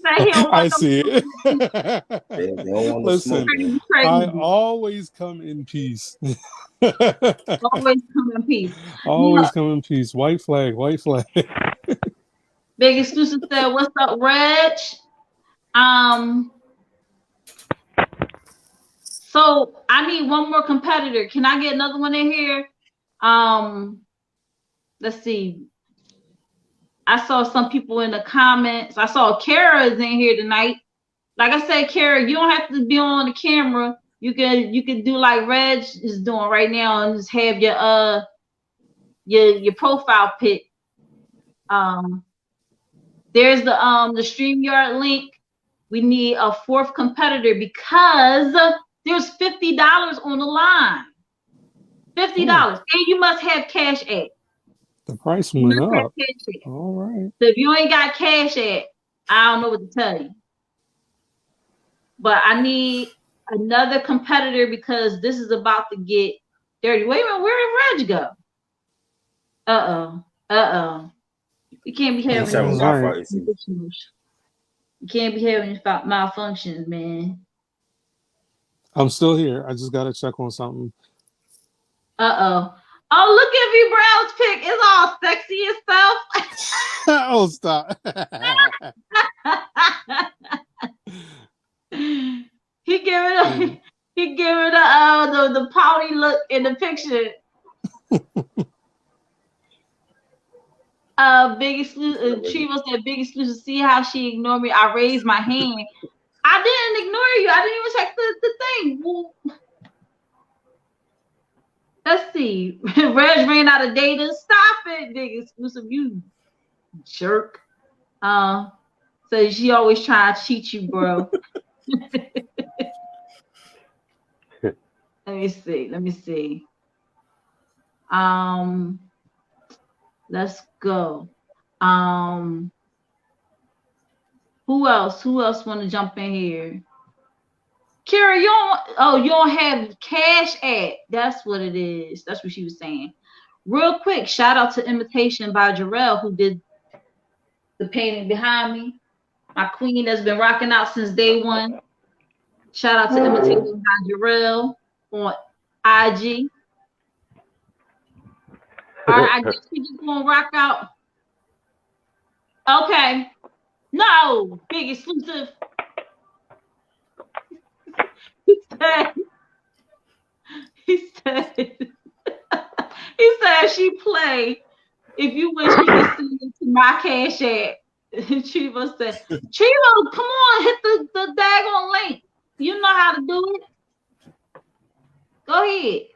I see it. Listen, I always come in peace. Always come in peace. Always come in peace. White flag, white flag. Big Exclusive said, "What's up, Reg?" So I need one more competitor. Can I get another one in here? Let's see. I saw some people in the comments. I saw Kara is in here tonight. Like I said, Kara, you don't have to be on the camera. You can do like Reg is doing right now and just have your profile pic. There's the StreamYard link. We need a fourth competitor because there's $50 on the line. $50. And you must have Cash App. The price went up. All right. So if you ain't got Cash App, I don't know what to tell you. But I need another competitor because this is about to get dirty. Wait a minute, where did Reg go? You can't be having you can't be having malfunctions, man. I'm still here. I just gotta check on something. Oh, look at V Brown's pic. It's all sexy and stuff. Oh, stop. He giving the pouty look in the picture. Big Exclusive. Chivo said, "Big Exclusive. See how she ignored me? I raised my hand. I didn't ignore you. I didn't even check the thing." Well, let's see. Reg ran out of data. Stop it, Big Exclusive. You jerk. So she always trying to cheat you, bro. Let me see. Let's go. Who else want to jump in here? Kara, you don't have Cash App. That's what it is. That's what she was saying. Real quick, shout out to Imitation by Jarrell, who did the painting behind me. My queen that's been rocking out since day one. Shout out to Imitation by Jarrell on IG. All right, I guess we just gonna rock out. Okay. No, Big Exclusive. He said she play. If you wish you could send it to my Cash App. Chivo said, "Chivo, come on, hit the daggone link. You know how to do it. Go ahead."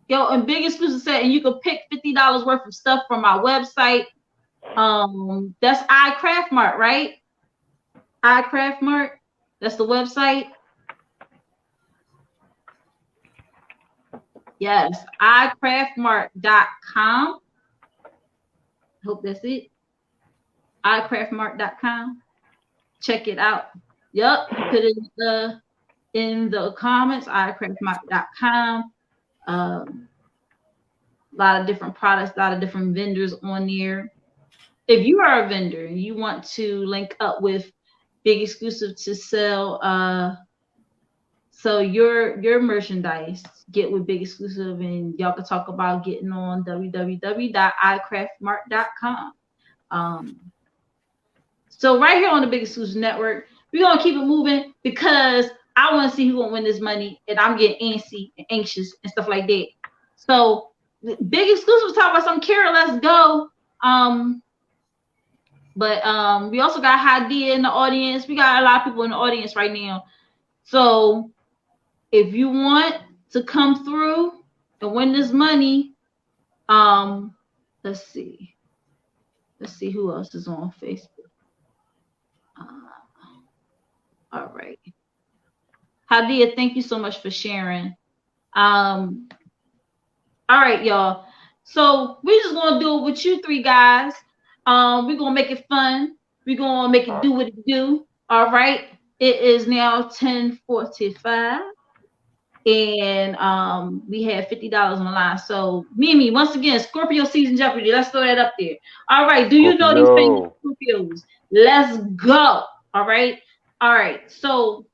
Yo, and Big Exclusive said, and you can pick $50 worth of stuff from our website. That's iCraftMart, right? iCraftMart. That's the website. Yes, iCraftMart.com. Hope that's it. iCraftMart.com. Check it out. Yep, put it in the comments. iCraftMart.com. A lot of different products, a lot of different vendors on there. If you are a vendor and you want to link up with Big Exclusive to sell your merchandise, get with Big Exclusive, and y'all can talk about getting on www.icraftmart.com. So right here on the Big Exclusive Network, we're gonna keep it moving because I want to see who gonna win this money, and I'm getting antsy and anxious and stuff like that. So Big Exclusive was talking about some Kara, let's go. But we also got Hadia in the audience. We got a lot of people in the audience right now. So if you want to come through and win this money, let's see who else is on Facebook. All right. Hadia, thank you so much for sharing. All right, y'all. So we're just gonna do it with you three guys. We're gonna make it fun. We're gonna make it do what it do. All right. It is now 10:45, and we have $50 on the line. So Mimi, once again, Scorpio season Jeopardy. Let's throw that up there. All right. Do you know these famous Scorpios? Let's go. All right. All right. So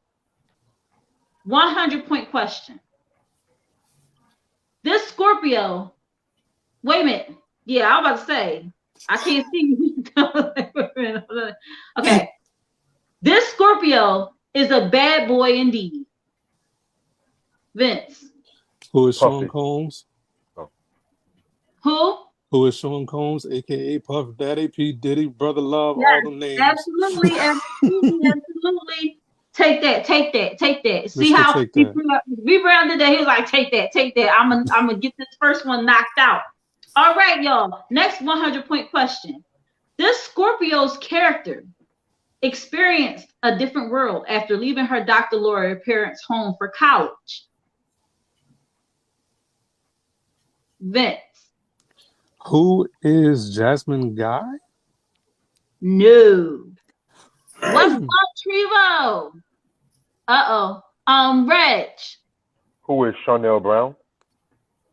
100-point question. This Scorpio Wait a minute. Yeah, I was about to say. I can't see you. Okay. This Scorpio is a bad boy indeed. Vince. Who is Sean Combs? Who? Who is Sean Combs, aka Puff Daddy, P. Diddy, Brother Love, Yes, all them names. absolutely. Take that. See how we rounded that. He was like, take that. I'm gonna get this first one knocked out. All right, y'all. Next 100-point question. This Scorpio's character experienced a different world after leaving her Dr. Laura parents' home for college. Vince. Who is Jasmine Guy? No. What's up, Trevo? Reg. Who is Chanel Brown?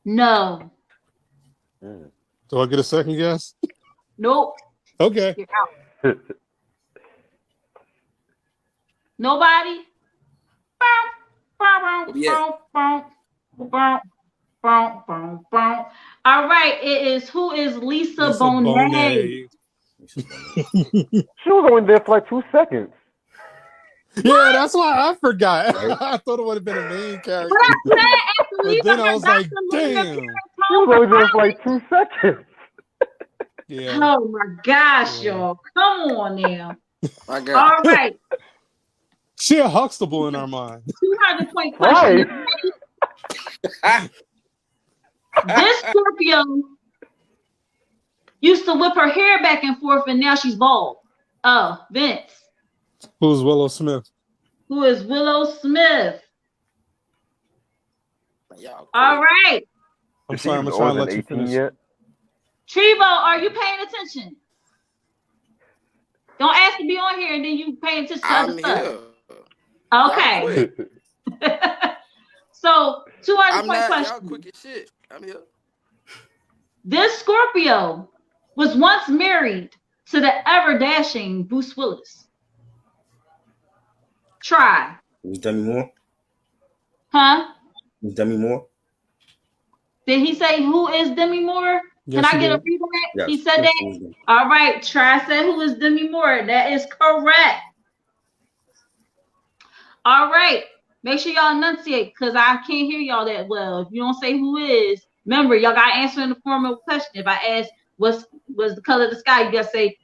No. Do I get a second guess? Nope. Okay. You're out. Nobody? All right, who is Lisa Bonet? She was only there for like 2 seconds. Yeah, that's why I forgot. I thought it would have been a main character. But then I was like, damn. She was only there for like 2 seconds. Yeah. Oh my gosh, y'all. Come on now. All right. She a Huxtable in our mind. 200-point question. Right. This Scorpio used to whip her hair back and forth, and now she's bald. Oh, Vince. Who's Willow Smith? Who is Willow Smith? All right. I'm sorry, I'm trying to let you finish. Yet? Trevo, are you paying attention? Don't ask to be on here and then you paying attention to other stuff. Okay. So, 200-point question. Y'all quick as shit. I'm here. This Scorpio was once married to the ever-dashing Bruce Willis. Try. It was Demi Moore. Huh? It was Demi Moore. Did he say who is Demi Moore? Yes, Can I get a feedback? Yes, He said that? All right. Try said who is Demi Moore. That is correct. All right. Make sure y'all enunciate because I can't hear y'all that well. If you don't say who is, remember, y'all got to answer in the form of a question. If I ask what's the color of the sky, you got to say,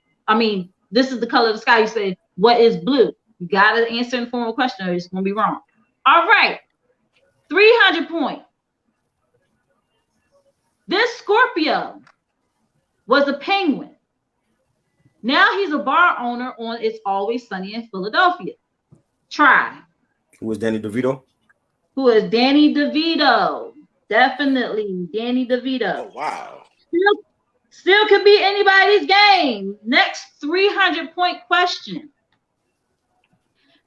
this is the color of the sky. You say, what is blue? You got to answer in the form of a question or it's going to be wrong. All right. 300 point. This Scorpio was a penguin. Now he's a bar owner on It's Always Sunny in Philadelphia. Try. Who was Danny DeVito? Who is Danny DeVito? Definitely Danny DeVito. Oh, wow. Still could be anybody's game. Next 300-point question.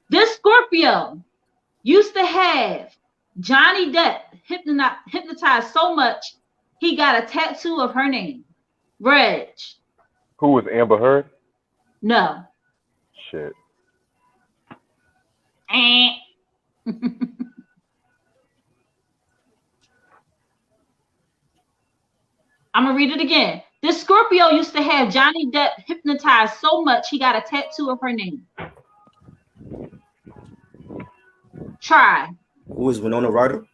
This Scorpio used to have Johnny Depp hypnotized so much he got a tattoo of her name. Reg. Who was Amber Heard? No. Shit. I'm going to read it again. This Scorpio used to have Johnny Depp hypnotized so much he got a tattoo of her name. Try. Who is Winona Ryder?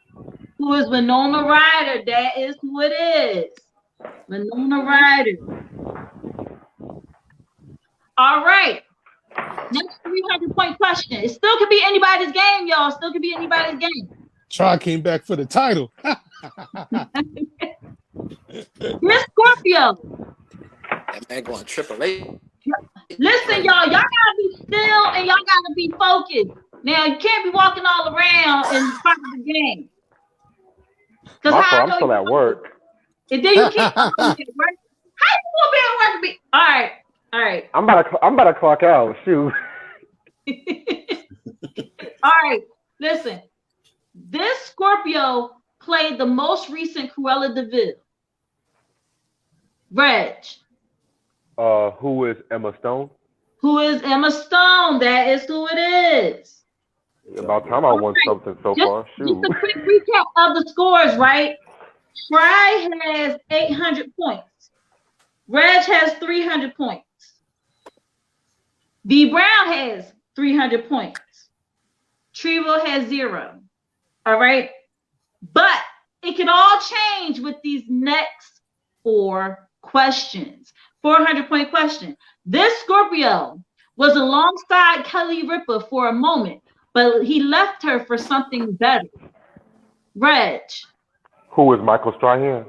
Who is Winona Ryder? That is who it is. Winona Ryder. All right. Next 300-point question. It still could be anybody's game, y'all. Still could be anybody's game. Try came back for the title. Miss Scorpio. That man going triple A. Listen, y'all gotta be still and y'all gotta be focused. Now you can't be walking all around in front of the game. I'm still at work. And then you can't how you gonna be at work? All right. I'm about to clock out. Shoot. All right. Listen. This Scorpio played the most recent Cruella de Vil. Reg. Who is Emma Stone? Who is Emma Stone? That is who it is. About time I won something so far. Shoot. Just a quick recap of the scores, right? Fry has 800 points. Reg has 300 points. B Brown has 300 points. Trevo has 0. All right. But it can all change with these next 4 questions. 400-point question. This Scorpio was alongside Kelly Ripa for a moment, but he left her for something better. Reg. Who is Michael Strahan?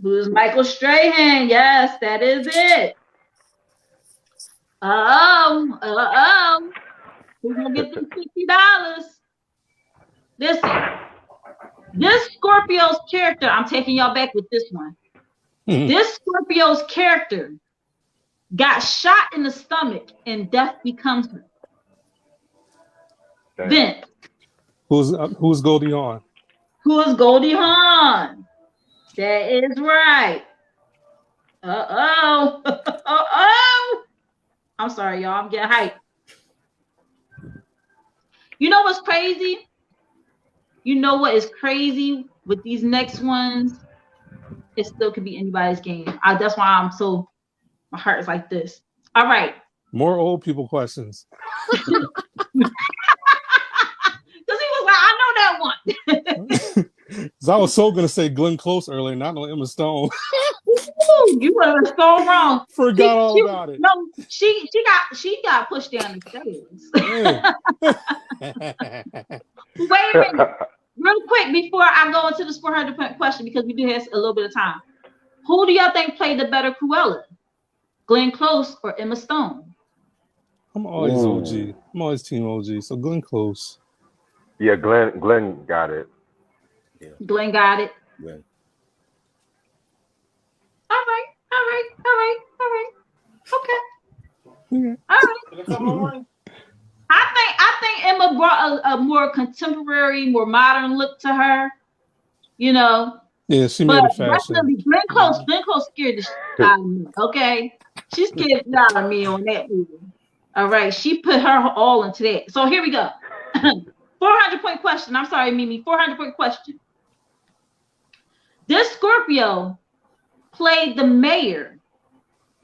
Who's Michael Strahan? Yes, that is it. Who's gonna get them $50? Listen, this Scorpio's character, I'm taking y'all back with this one. This Scorpio's character got shot in the stomach and death becomes her. Vince. Who's Goldie Hawn? Who is Goldie Hawn? That is right. I'm sorry, y'all. I'm getting hyped. You know what's crazy? You know what is crazy with these next ones? It still could be anybody's game. That's why my heart is like this. All right. More old people questions. Because he was like, I know that one. I was so gonna say Glenn Close earlier, not no Emma Stone. Ooh, you were so wrong. Forgot all about it. No, she got pushed down the stairs. Wait a minute. Real quick before I go into this 400-point question, because we do have a little bit of time. Who do y'all think played the better Cruella? Glenn Close or Emma Stone? I'm always OG. I'm always team OG. So Glenn Close. Yeah, Glenn got it. Yeah. Glenn got it. Glenn. All right. Okay. All right. I think Emma brought a more contemporary, more modern look to her. You know. Yeah, she made it fashion. Glenn Close scared the shit out of me. Okay, she scared the shit out of me on that movie. All right, she put her all into that. So here we go. 400-point question. I'm sorry, Mimi. 400-point question. This Scorpio played the mayor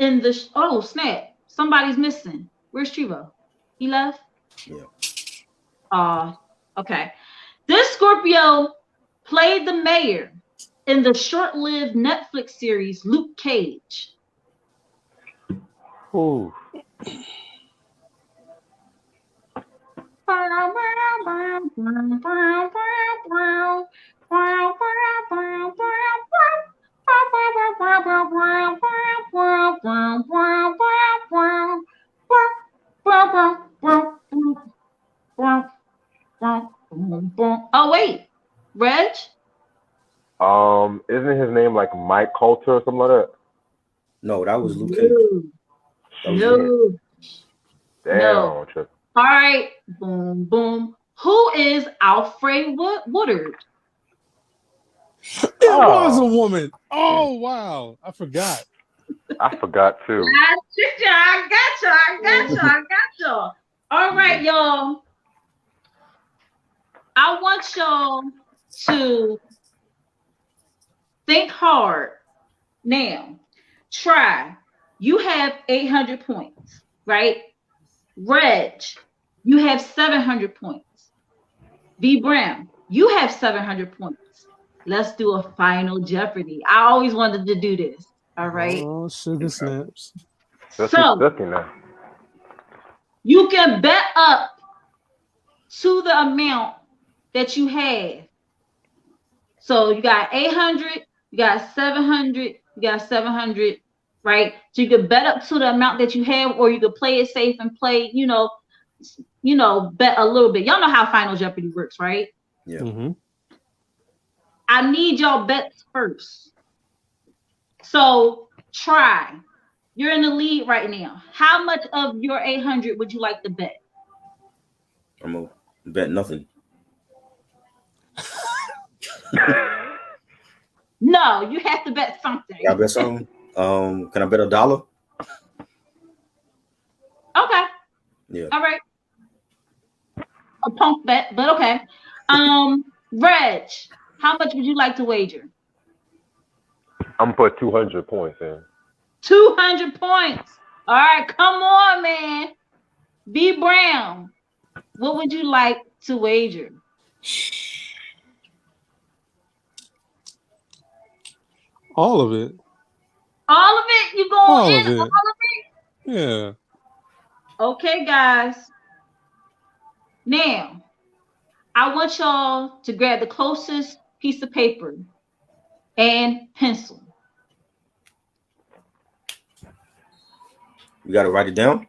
in the. Oh snap! Somebody's missing. Where's Trevo? He left. Yeah. Okay. This Scorpio played the mayor in the short-lived Netflix series Luke Cage. Ooh. Oh wait, Reg? Isn't his name like Mike Coulter or something like that? No, that was Luke Cage. No. Damn. No. All right. Boom, boom. Who is Alfred Woodard? It was a woman. Oh wow, I forgot. I forgot too. I got you. All right, y'all. I want y'all to think hard. Now, try. You have 800 points, right? Reg, you have 700 points. B Brown, you have 700 points. Let's do a final Jeopardy. I always wanted to do this. All right. Oh, sugar snaps. So you can bet up to the amount that you have. So you got 800, you got 700, you got 700, right? So you can bet up to the amount that you have, or you could play it safe and play, bet a little bit. Y'all know how Final Jeopardy works, right? Yeah. Mm-hmm. I need y'all bets first. So try. You're in the lead right now. How much of your 800 would you like to bet? I'm gonna bet nothing. No, you have to bet something. Can I bet something? Can I bet $1? Okay. Yeah. All right. A punk bet, but okay. Reg, how much would you like to wager? I'm gonna put 200 points in. 200 points. All right, come on, man. B Brown, what would you like to wager? All of it. All of it? You going All in of it. all of it? Yeah. Okay, guys. Now, I want y'all to grab the closest piece of paper and pencil. You gotta write it down?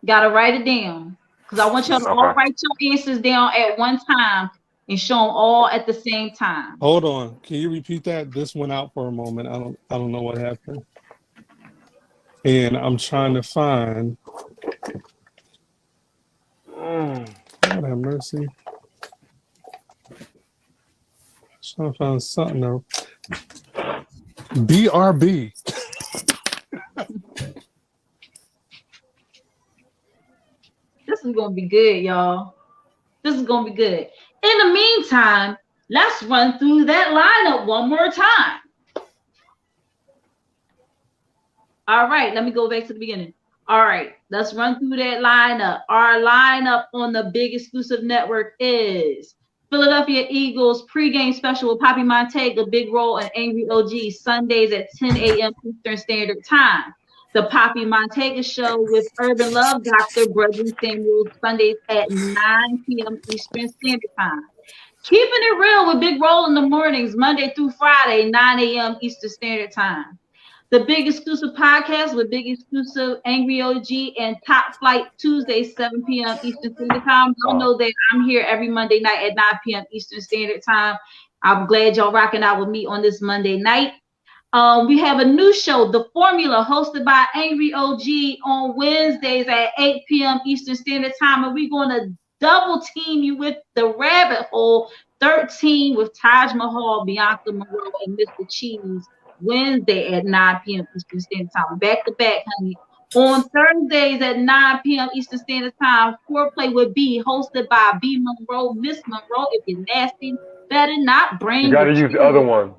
Gotta write it down. Because I want y'all to all write your answers down at one time and show them all at the same time. Hold on. Can you repeat that? This went out for a moment. I don't know what happened. And I'm trying to find. Lord have mercy. Trying to find something else. BRB. This is gonna be good, y'all. This is gonna be good. In the meantime, let's run through that lineup one more time. All right, let me go back to the beginning. All right, let's run through that lineup. Our lineup on the Big Exclusive Network is Philadelphia Eagles pregame special with Poppy Montega, Big Roll, and Angry OG, Sundays at 10 a.m. Eastern Standard Time. The Poppy Montega Show with Urban Love Dr. Brethren Samuel, Sundays at 9 p.m. Eastern Standard Time. Keeping It Real with Big Roll in the mornings, Monday through Friday, 9 a.m. Eastern Standard Time. The Big Exclusive Podcast with Big Exclusive, Angry OG, and Top Flight Tuesday, 7 p.m. Eastern Standard Time. Y'all know that I'm here every Monday night at 9 p.m. Eastern Standard Time. I'm glad y'all rocking out with me on this Monday night. We have a new show, The Formula, hosted by Angry OG on Wednesdays at 8 p.m. Eastern Standard Time. And we're going to double team you with The Rabbit Hole 13 with Taj Mahal, Bianca Monroe, and Mr. Cheese. Wednesday at 9 p.m. Eastern Standard Time. Back to back, honey. On Thursdays at 9 p.m. Eastern Standard Time, Foreplay with B, hosted by B Monroe. Miss Monroe, if you're nasty, better not bring. You gotta use the other one.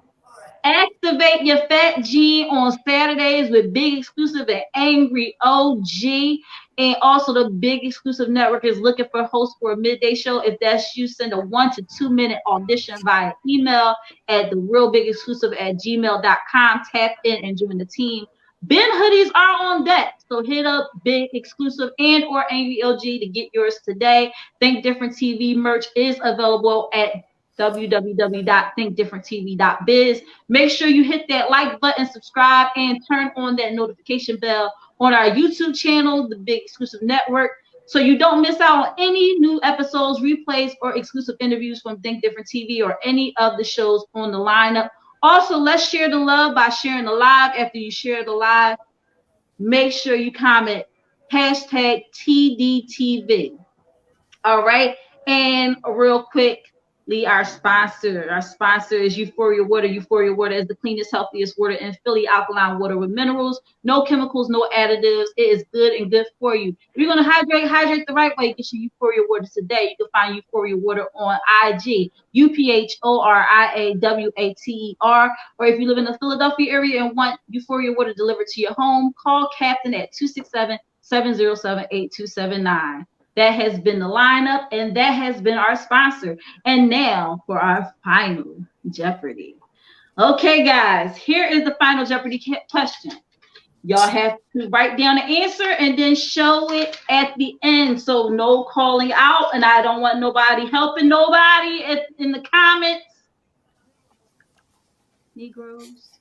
Activate Your Fat Gene on Saturdays with Big Exclusive and Angry OG. And also the Big Exclusive Network is looking for hosts for a midday show. If that's you, send a 1 to 2 minute audition via email at therealbigexclusive@gmail.com. Tap in and join the team. Ben hoodies are on deck, so hit up Big Exclusive and or Angry OG to get yours today. Think Different TV merch is available at www.thinkdifferenttv.biz. Make sure you hit that like button, subscribe, and turn on that notification bell on our YouTube channel, the Big Exclusive Network, so you don't miss out on any new episodes, replays, or exclusive interviews from Think Different TV or any of the shows on the lineup. Also, let's share the love by sharing the live. After you share the live, make sure you comment hashtag TDTV. All right. And real quickly, our sponsor is Euphoria Water. Euphoria Water is the cleanest, healthiest water in Philly, alkaline water with minerals, no chemicals, no additives. It is good and good for you. If you're going to hydrate the right way, get your Euphoria Water today. You can find Euphoria Water on IG, UPHORIAWATER. Or if you live in the Philadelphia area and want Euphoria Water delivered to your home, call Captain at 267-707-8279. That has been the lineup, and that has been our sponsor. And now for our final Jeopardy. Okay, guys, here is the final Jeopardy question. Y'all have to write down the answer and then show it at the end. So no calling out, and I don't want nobody helping nobody in the comments. Negroes.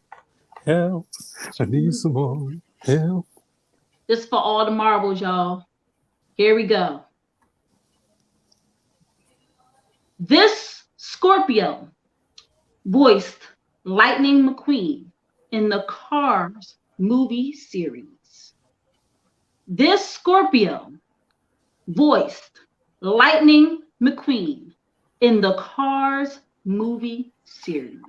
Help. I need some more help. This is for all the marbles, y'all. Here we go. This Scorpio voiced Lightning McQueen in the Cars movie series. This Scorpio voiced Lightning McQueen in the Cars movie series.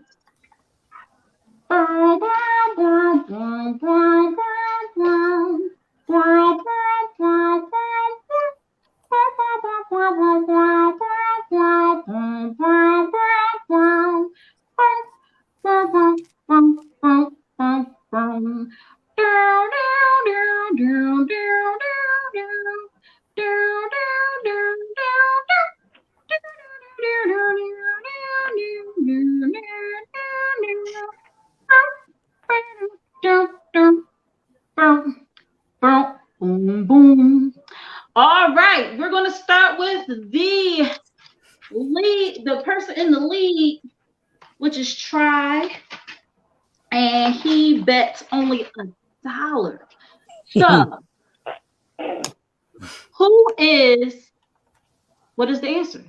Boom, boom. All right, we're going to start with the lead, the person in the lead, which is Try, and he bets only $1. So, what is the answer?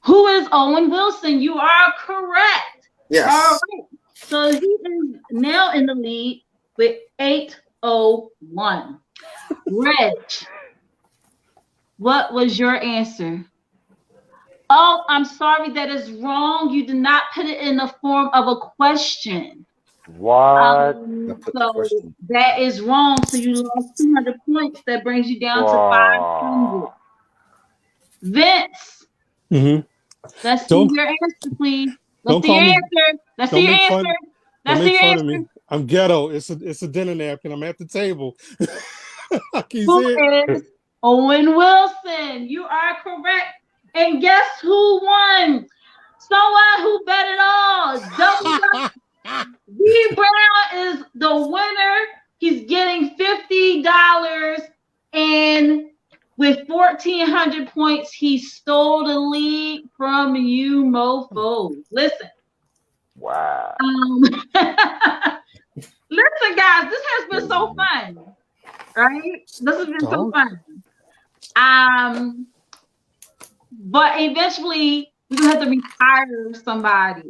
Who is Owen Wilson? You are correct. Yes. All right. So he is now in the lead with 801. Reg, what was your answer? Oh, I'm sorry, that is wrong. You did not put it in the form of a question. What? So that is wrong. So you lost 200 points. That brings you down to 500. Vince, let's see your answer, please. Let's see your answer. Let's see your answer. Don't make fun of me. I'm ghetto. It's a dinner napkin. I'm at the table. Who is Owen Wilson? You are correct. And guess who won? Someone who bet it all. V Brown is the winner. He's getting $50, and with 1,400 points, he stole the lead from you, mofos. Listen. Wow. Listen, guys, this has been so fun. Right? This has been so fun. But eventually, we're gonna have to retire somebody.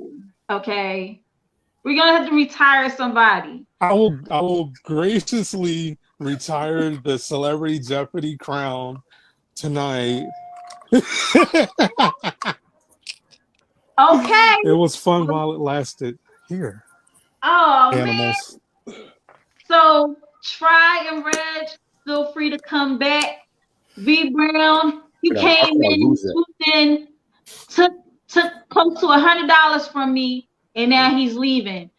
Okay, we're gonna have to retire somebody. I will graciously retire the Celebrity Jeopardy crown tonight. Okay. It was fun while it lasted. Here. Oh, animals. Man. So Try and Reg, feel free to come back. V Brown, he came in, took close to $100 from me, and now he's leaving.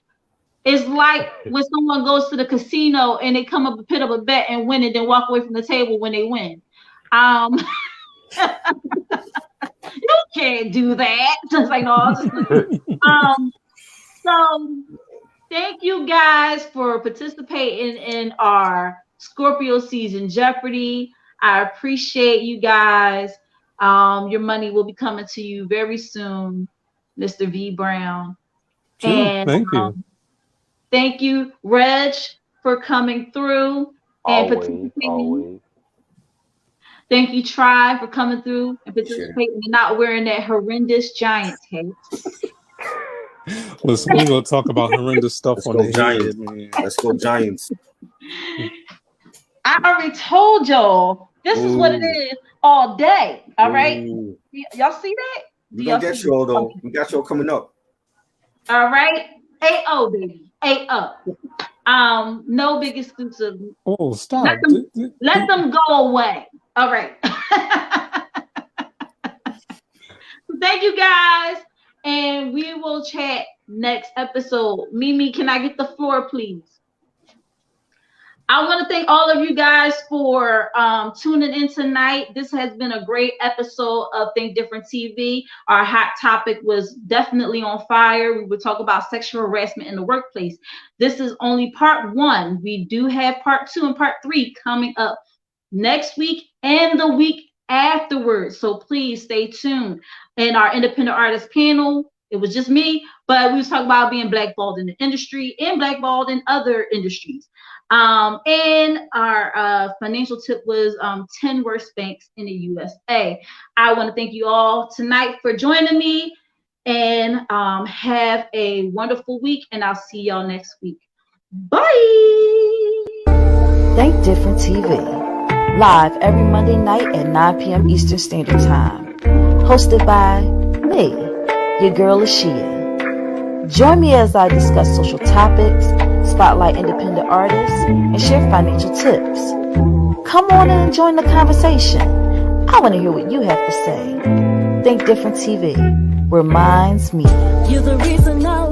It's like when someone goes to the casino and they come up and put up a bet and win, and then walk away from the table when they win. You can't do that. Just like no. So thank you guys for participating in our Scorpio season Jeopardy. I appreciate you guys. Your money will be coming to you very soon, Mr. V Brown. Sure, and thank you. Thank you, Reg, for coming through and participating. Always. Thank you, Try, for coming through and participating and not wearing that horrendous Giants hat. Listen, we're gonna talk about horrendous stuff on the Giants, man. Let's go Giants. I already told y'all this is what it is all day. All right, y'all see that? We gonna get y'all though. We got y'all coming up. All right, 8-0, baby, 8-0. No big exclusive. Oh, stop! Let them go away. All right. Thank you guys. And we will chat next episode. Mimi, can I get the floor, please? I want to thank all of you guys for tuning in tonight. This has been a great episode of Think Different TV. Our hot topic was definitely on fire. We would talk about sexual harassment in the workplace. This is only part 1. We do have part 2 and part 3 coming up next week and the week afterwards. So please stay tuned. And our independent artist panel, it was just me, but we was talking about being blackballed in the industry and blackballed in other industries. And our financial tip was 10 worst banks in the USA. I want to thank you all tonight for joining me, and have a wonderful week, and I'll see y'all next week. Bye. Think Different TV, live every Monday night at 9 p.m. Eastern Standard Time. Hosted by me, your girl LaShia. Join me as I discuss social topics, spotlight independent artists, and share financial tips. Come on in and join the conversation. I want to hear what you have to say. Think Different TV, where minds meet. You're the reason I